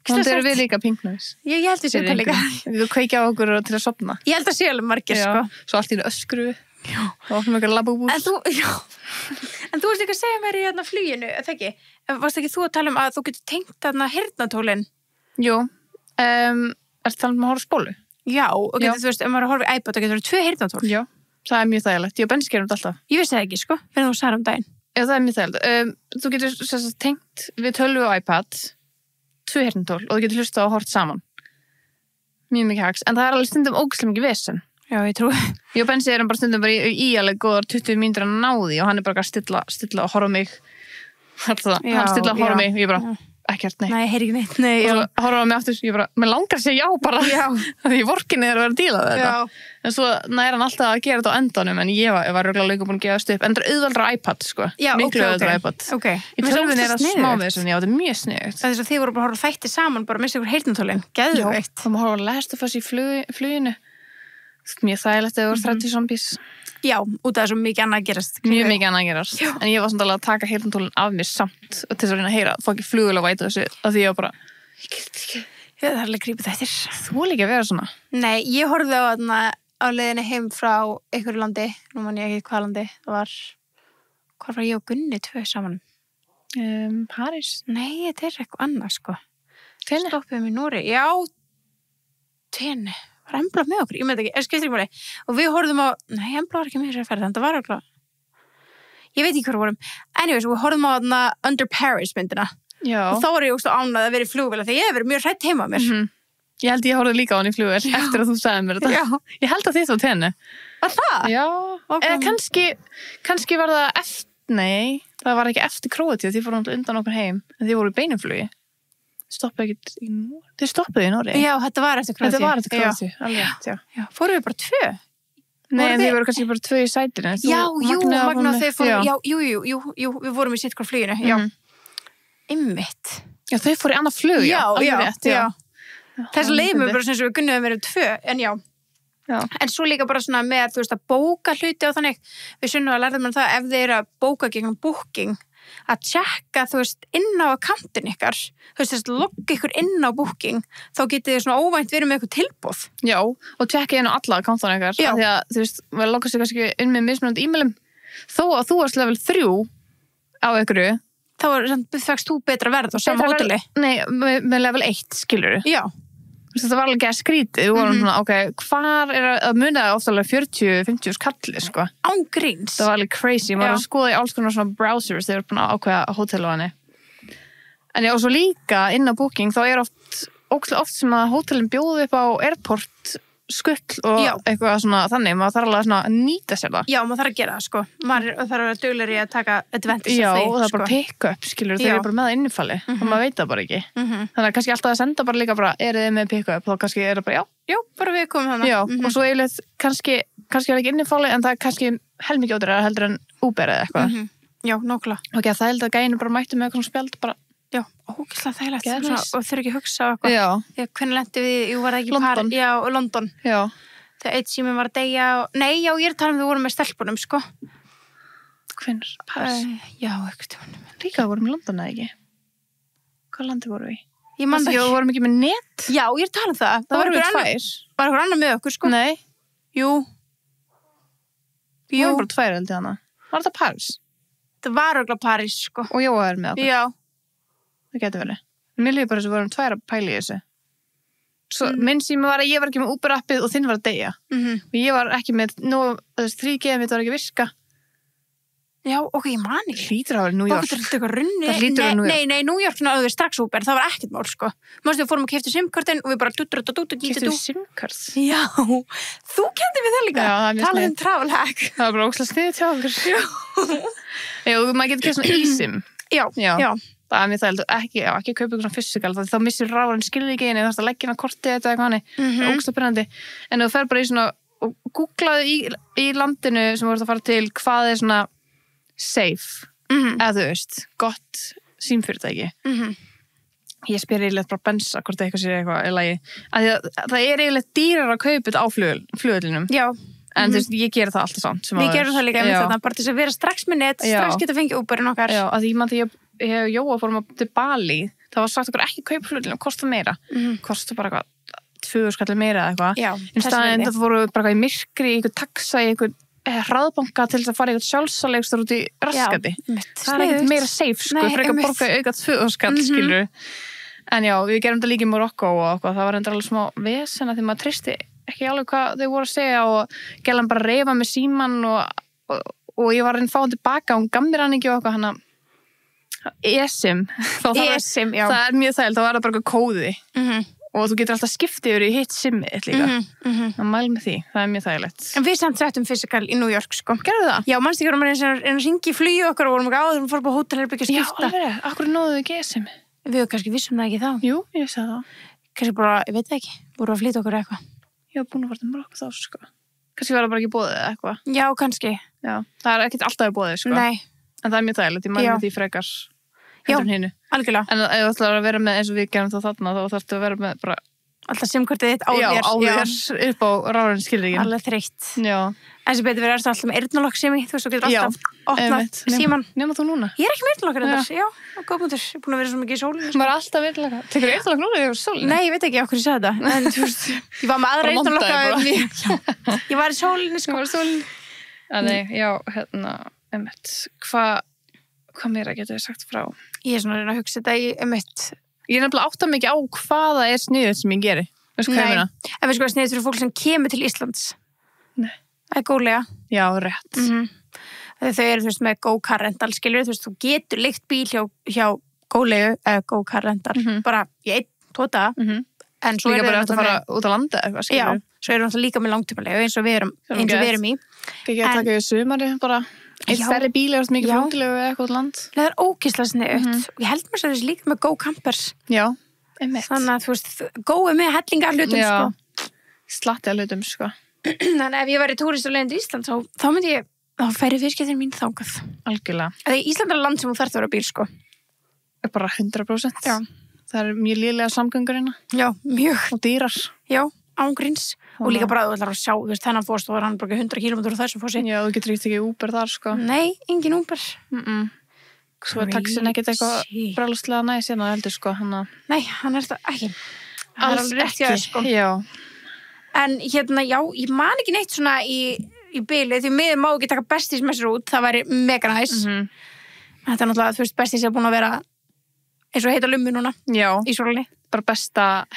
Þannig erum við líka pink noise. Ég held því sem það líka. Þú kveikja á okkur til að sofna. Ég held að sé alveg margir, sko. Svo allt í öskru. Já. Og okkur með eitthvað lababús. En þú veist ekki að segja mér í hérna fluginu, eða ekki? Varst ekki þú að tala um að þú getur tengt þarna heyrnartólin? Jú. Ertu að tala um að horfa spólu? Já, og getur þú veist, ef maður er að horfa í iPod, þá getur það 2 heyrnartól. Já, það er mjög þægilegt. Ég og Bensi gerum þetta alltaf. Ég vissi það ekki, sko, fyrir þú sagði daginn. Já, það er mjög þægilegt. Þú getur tengt við tölvu og iPad 2 heyrnartól og þú getur hlusta og hort saman. Mjög mikið hags. En það er alveg stundum ógeðslega mikið vesen. Já, ég trúi. Ég og Bensi erum bara stundum bara í alveg góðar 20 mínútur að ná því og hann er bara að stilla og horfa mig. Hann stilla og horfa mig og ég bara, ekkert, nei. Nei, heyri ekki neitt, nei. Og svo horfa mig aftur, ég bara, mér langar að segja já bara. Já. Því vorkinni er að vera að díla þetta. Já. En svo nær hann alltaf að gera þetta á endanum, en ég var röglega löngu búin að gefa upp. En það er auðveldra iPad, sko. Já, miklu auðveldra iPad. Ok. Í tölvunni er það smá við þessu, já, þetta er mjög sniðugt. Það er þess að þið voru bara að horfa þætti saman, bara missa ykkur heyrnartólin. Geðveikt. Já, þá má horfa Last of Us í fluginu. Mjög þægilegt að það voru 30 zombies. Já, út af þessu mikið annað að gerast. Mjög mikið annað að gerast. Já. En ég var samt alveg að taka heyrnartólin af mér samt til þess að reyna að heyra, fá ekki flugulega væta þessu, af því ég var bara, Það er alveg grípið þættir. þú líka að vera svona. Nei, ég horfði á þarna á leiðinni heim frá einhverju landi, nú man ég ekki hvað landi, það var, hvað var ég og Gunni 2 saman? París. Nei, þetta eitthvað annað, sko. Tene. Stoppuðum í Nóri, já, Tene, var Embla með okkur, ég með ekki, skiptir ekki máli. Og við horfðum á, nei, Embla var ekki með þessari ferð, en það var okkur, ég veit ekki hvað vorum. Anyways, við horfðum á þarna Under Paris myndina. Já. Og þá var ég ógst ánað að vera í flugvél, því ég hef verið mjög hrædd heima á mér. Ég held ég horfði líka á hann í flugvél eftir að þú sagði mér þetta. Já. Ég held að þið var Tene. Var það? Já. Okay. Eða kannski var það eftir, nei, það var ekki eftir Króatíu, þið fórum undan okkur heim, en þið voru í beinumflugi. Þið stoppuðu í Noregi. Já, þetta var eftir Króatíu. Þetta var eftir Króatíu, alveg rétt, já. Já, fórum við bara 2? Nei, en þið voru kannski bara 2 í sætinu. Já, Magna og þeir fórum, jú, við vorum í sitt hvort fluginu, já. Einmitt. Já, þau fóru í annað flug, já. Já. Þess leið mér bara sem við gunniðum verið 2, en já. En svo líka bara svona með, þú veist, að bóka hluti á þannig, við sunnum að lærðum það ef þeir eru að bóka gegnum booking, að tjekka, þú veist, inn á akkantin ykkar, þú veist, logga ykkur inn á booking, þá getið þið svona óvænt verið með eitthvað tilboð. Já, og tjekka inn á alla akkantan ykkar, því að, þú veist, við loggast þig kannski inn með mismunandi e-mailum, þó að þú varst level 3 á ykkur, þá fækst þú betra verð á sama hóteli. Nei, með level 1, skilur. Já. Þetta var alveg að skrítið, við vorum svona, ok, hvar að munaði oftalega 40-50 skalli, sko. Án gríns. Það var alveg crazy, maður var að skoða í alls konar svona browsers þegar búin að ákveða hótelu á henni. En já, og svo líka inn á booking, þá oft sem að hótelin bjóði upp á airport skull og eitthvað svona þannig, maður þarf alveg svona að nýta sér það. Já, maður þarf að gera það, sko. Maður þarf að vera duglegri að taka advantage af því, sko. Já, og það er bara pick-up, skilur, þeir eru bara með innifalli og maður veit það bara ekki. Þannig að kannski alltaf að senda bara líka bara, eru þið með pick-up, þá kannski er það bara, já, bara við komum þannig. Já, og svo eiginlega kannski er ekki innifalli, en það er kannski helmikið ódýrara heldur en Uber eða eitthvað. Já, nákvæmlega. Ok, það held að gæinu bara mættu með eitthvað spjald bara. Já, ógeðslega þægilegt og þurfi ekki að hugsa á eitthvað. Já. Hvernig lenti við, var það ekki London. London. Já. Þegar eitt síminn var að deyja nei, já, ég er talað við vorum með stelpunum, sko. Hvenær? Paris? Já, ekkert. Líka vorum í London, eða ekki? Hvað landi vorum við? Ég man það ekki. Já, vorum ekki með net? Já, ég er talað það. Það vorum við 2. Var eitthvað annað með okkur, sko? Nei. Jú. Við vorum bara 2 held ég hana. Var þetta Paris? Það var örugglega París, sko. Og Jóa er með okkur. Já. Það getur verið. Mér líður bara þess að við vorum 2 að pæla í þessu. Svo minn sími var að ég var ekki með Uber-appið og þinn var að deyja. Og ég var ekki með, 3G mitt var ekki virka. Já, ok, ég man ekki. Hlýtur að vera New York. Það hlýtur að vera New York. Nei, New York náðu við strax Uber, það var ekkert mál, sko. Mástu við fórum að keyptu SIM-kortin og við bara Keyptu SIM-kort? Já, þú kenndi við það líka. Já, það er mjög snið. Talað travel hack. Það var bara ógeðslega sniðugt hjá okkur. Já, og maður getur keypt svona eSIM. Já. Það er mjög þægilegt og ekki kaupa ykkur svona fysikal, þá missir ráðan skilríkinu, þú þarfst að leggja inn á kortið þetta eitthvað hannig, ógeðslega pirrandi. En þú fer bara í svona, og googlaðu í landinu sem þú ert að fara til, hvað er svona safe, eða þú veist, gott símfyrirtæki. Ég spyr eiginlega bara bensa hvort eitthvað sé eitthvað í lagi. Það er eiginlega dýrar að kaupa þetta á flugvellinum. Já. En þú veist, ég gera það alltaf samt. Við gerum það líka með þetta, bara til þess að vera strax með net, strax geta fengið Uberinn okkar. Já, að ég man þegar ég Jóa fórum til Bali, það var sagt okkur ekki kaupa flugvellinu, kostar meira. Kostar bara eitthvað 2 skallir meira eða eitthvað. Já, en staðinn það voru bara eitthvað í myrkri, eitthvað taxa, eitthvað hraðbanka til þess að fara eitthvað sjálfsalegstur út í raskati. Það er ekkert meira safe, sko, fyrir ekki að borga auka 2 skall, skilur. En já, við gerum þetta líka í Marokko og eitthvað, það var endur alveg smá vesen að því maður tristi ekki alveg hvað þau voru að segja og gælan bara reifa með síman og ég var að fá hann tilbaka og hún gaf mér hann ekki og eitthvað hana eSIM. eSIM, já. Það er mjög þægilt, þá var það bara eitthvað kóði. Og þú getur alltaf skiptið yfir í hitt SIM-ið líka. Það mæl með því, það er mjög þægilegt. En við samt settum fysikal í New York, sko. Gerðu það? Já, mannst ekki vorum að ringi í flugi okkar og vorum ekki áður og fórum på hótelherbergi að skipta. Já, alveg, akkur náðu við ekki SIM? Við kannski vissum það ekki þá. Jú, ég vissi það. Kannski bara, ég veit það ekki, voru að flýta okkur eitthvað. Ég var búin að fara til Marokko þá, sko. Kannski var það bara ekki boðið eða eitthvað. Já, kannski. Já, það er ekkert alltaf boðið, sko. Nei. En það er mjög þægilegt, ég mæli með því frekar heldur en hinu. Algjörlega. En ef þú ætlar að vera með eins og við gerum það þarna, þá þarftu að vera með bara alltaf simkortið þitt á Já, þér. á þér upp á ráðurinn skilríkin. Alveg þreytt. Já. En sem betur við erum alltaf með eyrnalokk sími, þú veist, þú getur Já, alltaf opnað síman. Nema þú núna. Ég er ekki með eyrnalokk reyndar, já, góð punktur. Ég er búin að vera svo mikið í sólinni. Maður er alltaf eyrnalokk. Tekur eyrnalokk núna þegar þú er sólinni? Nei, ég veit ekki okkur ég sagði þetta, en þú veist, ég var með aðra eyrnalokka. Ég var í sólinni, sko. Þannig, já, hvað meira getur við sagt frá? Ég er svona að reyna að hugsa þetta í Ég er nefnilega átta mikið á hvaða er sniðugt sem ég geri. Veistu hvað ég meina? En við sko að sniðugt fyrir fólk sem kemur til Íslands. Nei. Það er góðlega. Já, rétt. Þau eru, þú veist, með go-car rental, skilur, þú veist, þú getur leigt bíl hjá góðlegu, go-car rental, bara í 1-2 daga. En svo líka eru bara að fara út á landa eitthvað, skilur. Já, svo eru náttúrulega líka með langtímalegu eins og við erum í. Ekki að taka í sumari, bara eitt stærri bíl eða mikið fljótilegu eða eitthvað út land. Það er ógeðslega sniðugt. Ég held mér svo þessi líka með go-campers. Já, einmitt. Þannig að, þú veist, gói með hellingar hlutum, sko. Slatti að hlutum, sko. Þannig að ef ég væri túrist á leiðin til Ísland, þá myndi ég, þá færi fyrirskiptin mín þangað. Algjörlega. Þegar Ísland er land sem þú þarft að vera bíl, sko. Bara 100%. Já. Það er mjög lélega samgöngurina. Já, mjög. Og dýrar. Já, ángríns. Og líka bara þú ætlar að sjá, þú veist, þennan fórst og var hann bara 100 km á þessum fórsi. Já, þú getur ekki Uber þar, sko. Nei, engin Uber. Svo er taxin ekkert eitthvað brálustlega næs hérna heldur, sko. Nei, hann er þetta ekki. Alls ekki, sko. Já. En hérna, já, ég man ekki neitt svona í bili, því miður má ekki taka bestis með sér út, það væri mega næs. Þetta er náttúrulega, þú veist, bestis er búin að vera eins og heita lummi núna. Já. Í sólinni. Bara besta,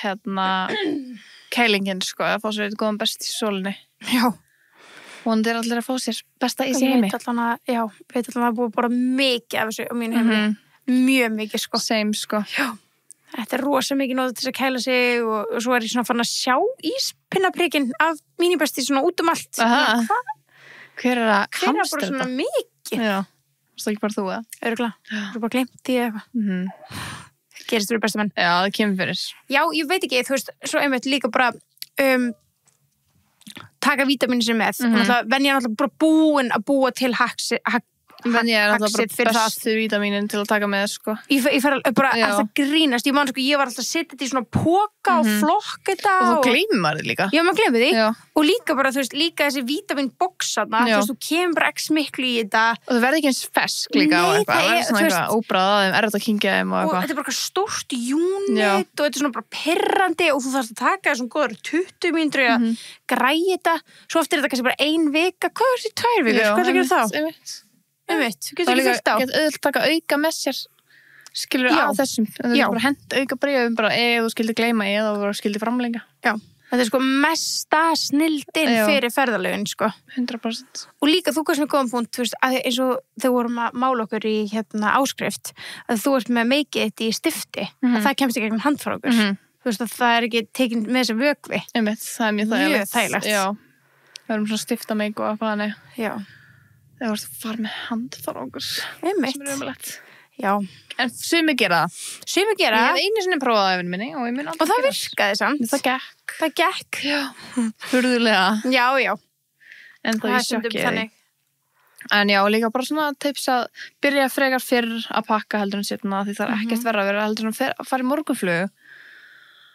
kælingin, sko, að fá sér eitthvað góðan best í sólinni. Já. Og það er allir að fá sér besta í sig heimi. Veit allan að búið bara mikið af þessu á mínu heimi. Mjög mikið, sko. Same, sko. Já. Þetta er rosa mikið nóg til að kæla sig og svo er ég svona fann að sjá íspinnaprikinn af mínibesti svona út allt. Aha. Hver er að hamstra þetta? Hver er bara svona mikið? Já. Það er ekki bara þú, eða? Örugglega. Þú er bara glimt í eitthvað. Gerist þú besta menn. Já, það kemur fyrir. Já, ég veit ekki, þú veist, svo einmitt líka bara taka vítaminu sem með. Venja náttúrulega bara búin að búa til Venja er náttúrulega bara bestu vítaminin til að taka með, sko. Ég fer bara alltaf grínast. Ég man, sko, ég var alltaf að setja þetta í svona póka og flokka þetta. Og þú gleymir maður líka. Já, maður gleymir því. Já. Og líka bara, þú veist, líka þessi vítaminboxarna, þú veist, þú kemur bara ekki miklu í þetta. Og það verði ekki eins fesk líka á eitthvað. Það er svona eitthvað óbráð að þeim, erfitt að kynkja þeim og eitthvað. Og þetta er bara stórt unit og þetta er svona bara pirrandi og þú þarfst að taka þessum góður 20 mínútur að græja þetta. Svo eftir þetta kannski bara 1 vika. Hvað er þetta 2 vikur? Hvað er það að gera þá? Þú getur ekki fylgt á. Það er auðvitað taka auka með sér, skilur á þessum. Það er bara hent auka bréfum bara eða þú skildi gleyma eða þú skildi framlenga. Já. Þetta er sko mesta snildin fyrir ferðalögin, sko. 100%. Og líka þú kannski með góðan punkt, þú veist, að eins og þegar vorum að mála okkur í áskrift, að þú ert með makeið þetta í stifti, að það kemst ekki gegnum handfrákur. Þú veist að það er ekki tekin með þessi vökvi. Það er mjög þægilegt. Já. Það erum svona stifta make og eitthvað þannig. Já. Það var að fara með handfarangur sem er umlægt. Já. En sumi gera það. Sumi gera það. Ég hef einu sinni prófað á efinn minni og ég mun aldrei og það virkaði samt. Það gekk. Já. Hurðulega. Já, já. En það er sjokkið. En já, líka bara svona tips að byrja frekar fyrr að pakka heldur en setna því það er ekkert verra að vera heldur en að fara í morgunflug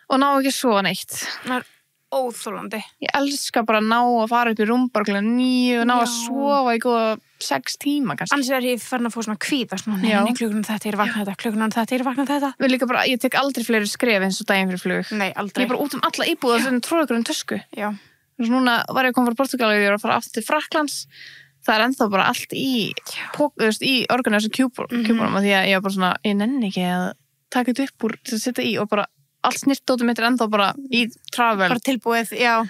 og ná ekki svo neitt. Það er óþólandi. Ég elska bara að ná að fara upp í rúm bara kl. 9 og ná að sofa í góða 6 tíma kannski. Annars er ég farin að fá svona kvíða svona, nei, klukkan þetta er vaknað þetta, klukkan þetta er vaknað þetta. Við líka bara, ég tek aldrei fleiri skref eins og daginn fyrir flug. Nei, aldrei. Ég er bara út alla íbúð og svona tróður um tösku. Já. Svo núna var ég að koma frá Portugal og ég var að fara aftur til Frakklands. Það er ennþá bara allt í organisa kjúbunum því að ég var bara svona, ég nenni ekki að taka þetta upp úr til að setja í og bara allt snirtóttum mitt er ennþá bara í travel. Bara tilbúið, já.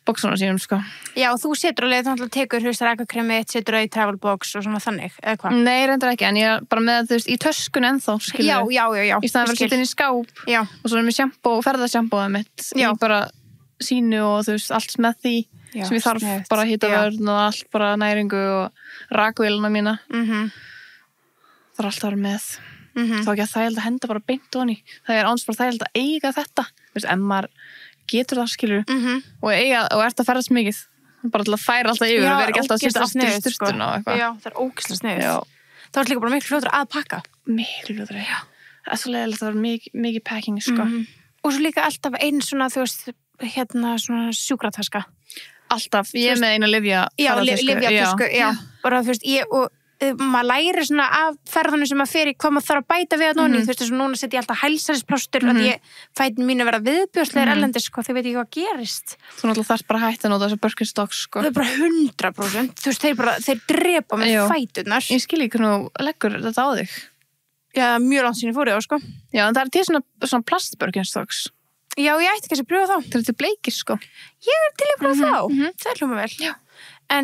Boxuna sínum, sko. Já, og þú setur alveg, þannig að tekur rakakremið, setur það í travel box og svona þannig, eða hvað? Nei, reyndar ekki, en ég bara með þú veist, í töskun ennþá, skilur. Já. Í staðan fyrir að setja inn í skáp. Já. Og svo er mér sjampo og ferðasjampóið mitt. Já. Í bara sínu og þú veist, allt með því sem ég þarf bara að hita vörn og allt bara næringu og rakvélina mína. Það er alltaf að vera með. Þá ekki að þægild að henda bara beint honi. Það er áns bara þægild að eiga þetta. Þú veist, ef maður getur það, skilur og ert að ferðast mikið bara til að færa alltaf yfir og vera ekki alltaf að setja aftur í sturtuna og eitthvað. Já, það er ógeðslega sniðugt. Það var líka bara miklu fljótur að pakka. Miklu fljótur, já. Það er svo leiðilegt að vera mikið packing, sko. Og svo líka alltaf einn svona, þú veist, svona sjúkrataska. Alltaf, ég er með eina lyfjatösku, já. Bara, þú veist, og maður læri svona af ferðunum sem maður fer í hvað maður þarf að bæta við að nóni, þú veist, þess að núna setja ég alltaf hælsærisplástur að fætin mín að vera viðbjóðslegar erlendis, sko, þau veit ekki hvað gerist. Þú náttúrulega þarf bara að hætta að nota þessar Birkenstocks, sko. Það er bara 100%, þú veist, þeir drepa með fæturnar. Ég skil ekki hvernig þú leggur þetta á þig. Já, mjög langt sín ég fór í þá, sko. Já, en það er til svona plast-Birkenstocks. Já, ég ætti kannski að pröfa þá. Það er til bleikir, sko. Ég til að pröfa þá. Það hljóma vel. Já. En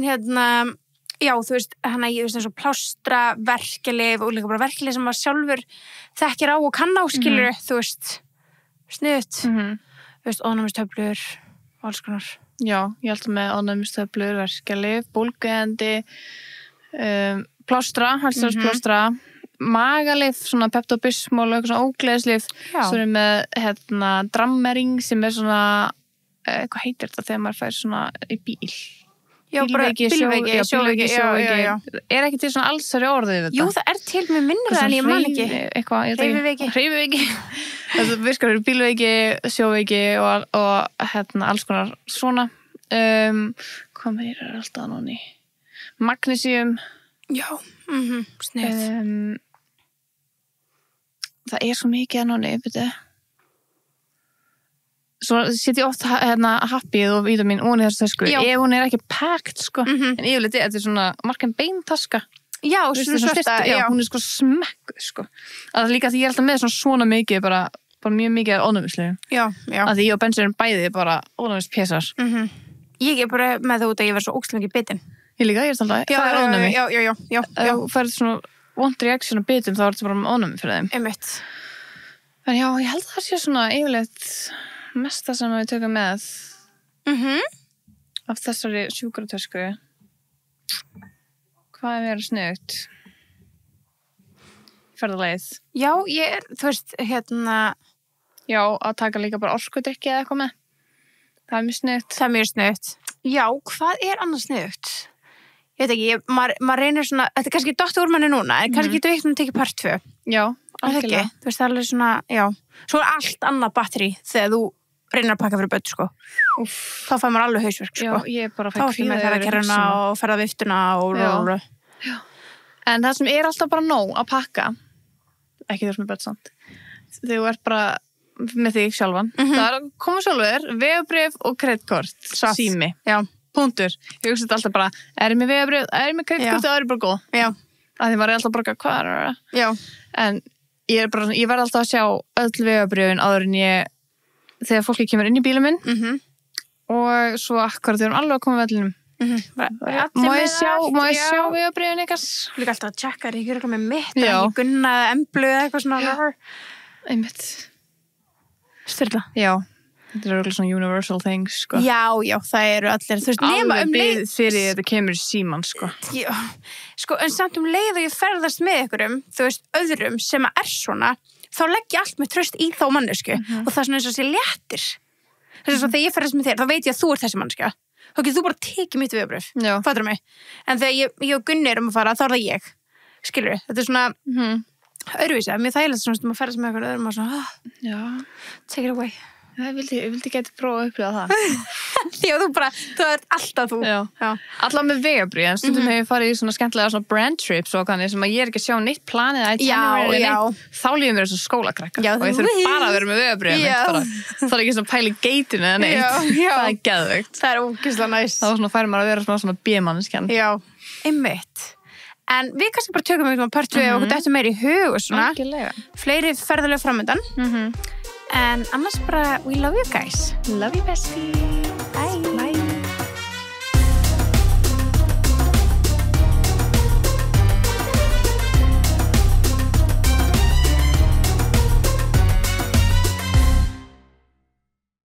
já, þú veist, ég veist eins og plástra, verkjalyf og líka bara verkjalyf sem maður sjálfur þekkir á og kann á, skilur, þú veist, sniðut, þú veist, ónæmistöflur og alls konar. Já, ég held með ónæmistöflur, verkjalyf, bólgueyðandi, plástra, hálsarplástra, magalyf, svona Pepto-Bismol og eitthvað svona ógleðislif, svo er með, drammering sem er svona, hvað heitir þetta þegar maður fær svona í bíl? Já, bílveiki, sjóveiki. Er ekki til svona allsari orðið þetta? Jú, það er til, mér minnir það en ég man ekki. Hreyfiveiki. Það virkar eru bílveiki, sjóveiki og alls konar svona. Hvað meira er alltaf núni? Magnesium. Já, snið. Það er svo mikið að núni, betur. Svo setjum ég oft happið og vítamin ofan í þessu tösku. Ef hún er ekki packed, sko. En yfirleitt þetta er svona markan beintaska. Já, svona svarta. Já, hún er sko smekkuð, sko. Það er líka því ég er alltaf með svona mikið, bara mjög mikið ónæmislegum. Já. Að því ég og Bensi erum bæði bara ónæmispésar. Ég er bara með það út að ég verð svo ógeðslega mikið bitin. Ég líka, ég er alltaf, það er ónæmi. Já. Ef þú færð svona want reaction á bitum, þá er þetta bara með ónæmi fyrir þeim. Einmitt. En já, ég held að það sé svona yfirleitt mesta sem við tökum með af þessari sjúkratösku. Hvað er verið sniðugt? Ferðalagið. Já, ég er, þú veist, Já, að taka líka bara orkudrykki eða eitthvað með. Það er mjög sniðugt. Það er mjög sniðugt. Já, hvað er annars sniðugt? Ég veit ekki, maður reynir svona, þetta er kannski dottið úr manni núna, en kannski getur við tekið part 2. Já, algjörlega. Þú veist, það er alveg svona, já. Svo er allt annað batteri þegar þú reynir að pakka fyrir börn, sko. Þá fær maður alveg hausverk, sko. Já, ég er bara þá fyrir maður ferðakerruna og ferðaviftuna og Já. En það sem er alltaf bara nóg að pakka, ekki þess með börn samt, þegar þú ert bara með þig sjálfan, það er að koma sjálfur, vegabréf og kreditkort, sími. Já. Punktur. Ég hugsa þetta alltaf bara, er ég með vegabréf, er ég með kreditkort, það er bara góð. Já. Að því maður er alltaf bara, hvað er það? Já. En ég verð alltaf að sjá öll vegabréfin áður en þegar fólki kemur inn í bílum minn og svo akkurat þegar alveg að koma með vellinum. Má ég sjá vegabréfin eitthvað? Líka alltaf að tjekka, er ekki eitthvað með mitt eða ekki gunna eða emblu eða eitthvað svona. Einmitt. Styrla. Já. Þetta er alveg svona universal things, sko. Já, það eru allir, þú veist, nema leið fyrir þetta kemur í síman, sko. Já, sko, en samt leið og ég ferðast með ykkurum, þú veist, öðrum sem er svona, þá legg ég allt með tröst í þá mannesku og það er svona eins og sé léttir. Þess að þegar ég ferðast með þér, þá veit ég að þú ert þessi manneskja. Þá getur þú bara tekið mitt vegabréf. Fattarðu mig? En þegar ég og Gunni erum að fara, þá er það ég. Skilurðu? Þetta er svona öðruvísi, mér þægilegt svona að ferðast með ykkur öðrum og svona, take it away. Ég vildi geta prófa að upplifa það. Já, þú ert alltaf þú. Já. Alltaf með vegabréf, en stundum hefur ég farið í svona skemmtilega svona brand trips og þannig sem að ég er ekki að sjá neitt planið að þá lífum mér þessu skólakrakka og ég þurfi bara að vera með vegabréf. Það er ekki svona pæli geitinu eða neitt. Það er geðveikt. Það er ógeðslega næs. Þá færi maður að vera svona B-manneskjan. Já, einmitt. En við kannski bara tökum eitthvað part 2 og þetta meira í hug og svona. Fleiri ferðalega framöndan. En annars bara, we love you guys. Love you, bestie. Bye.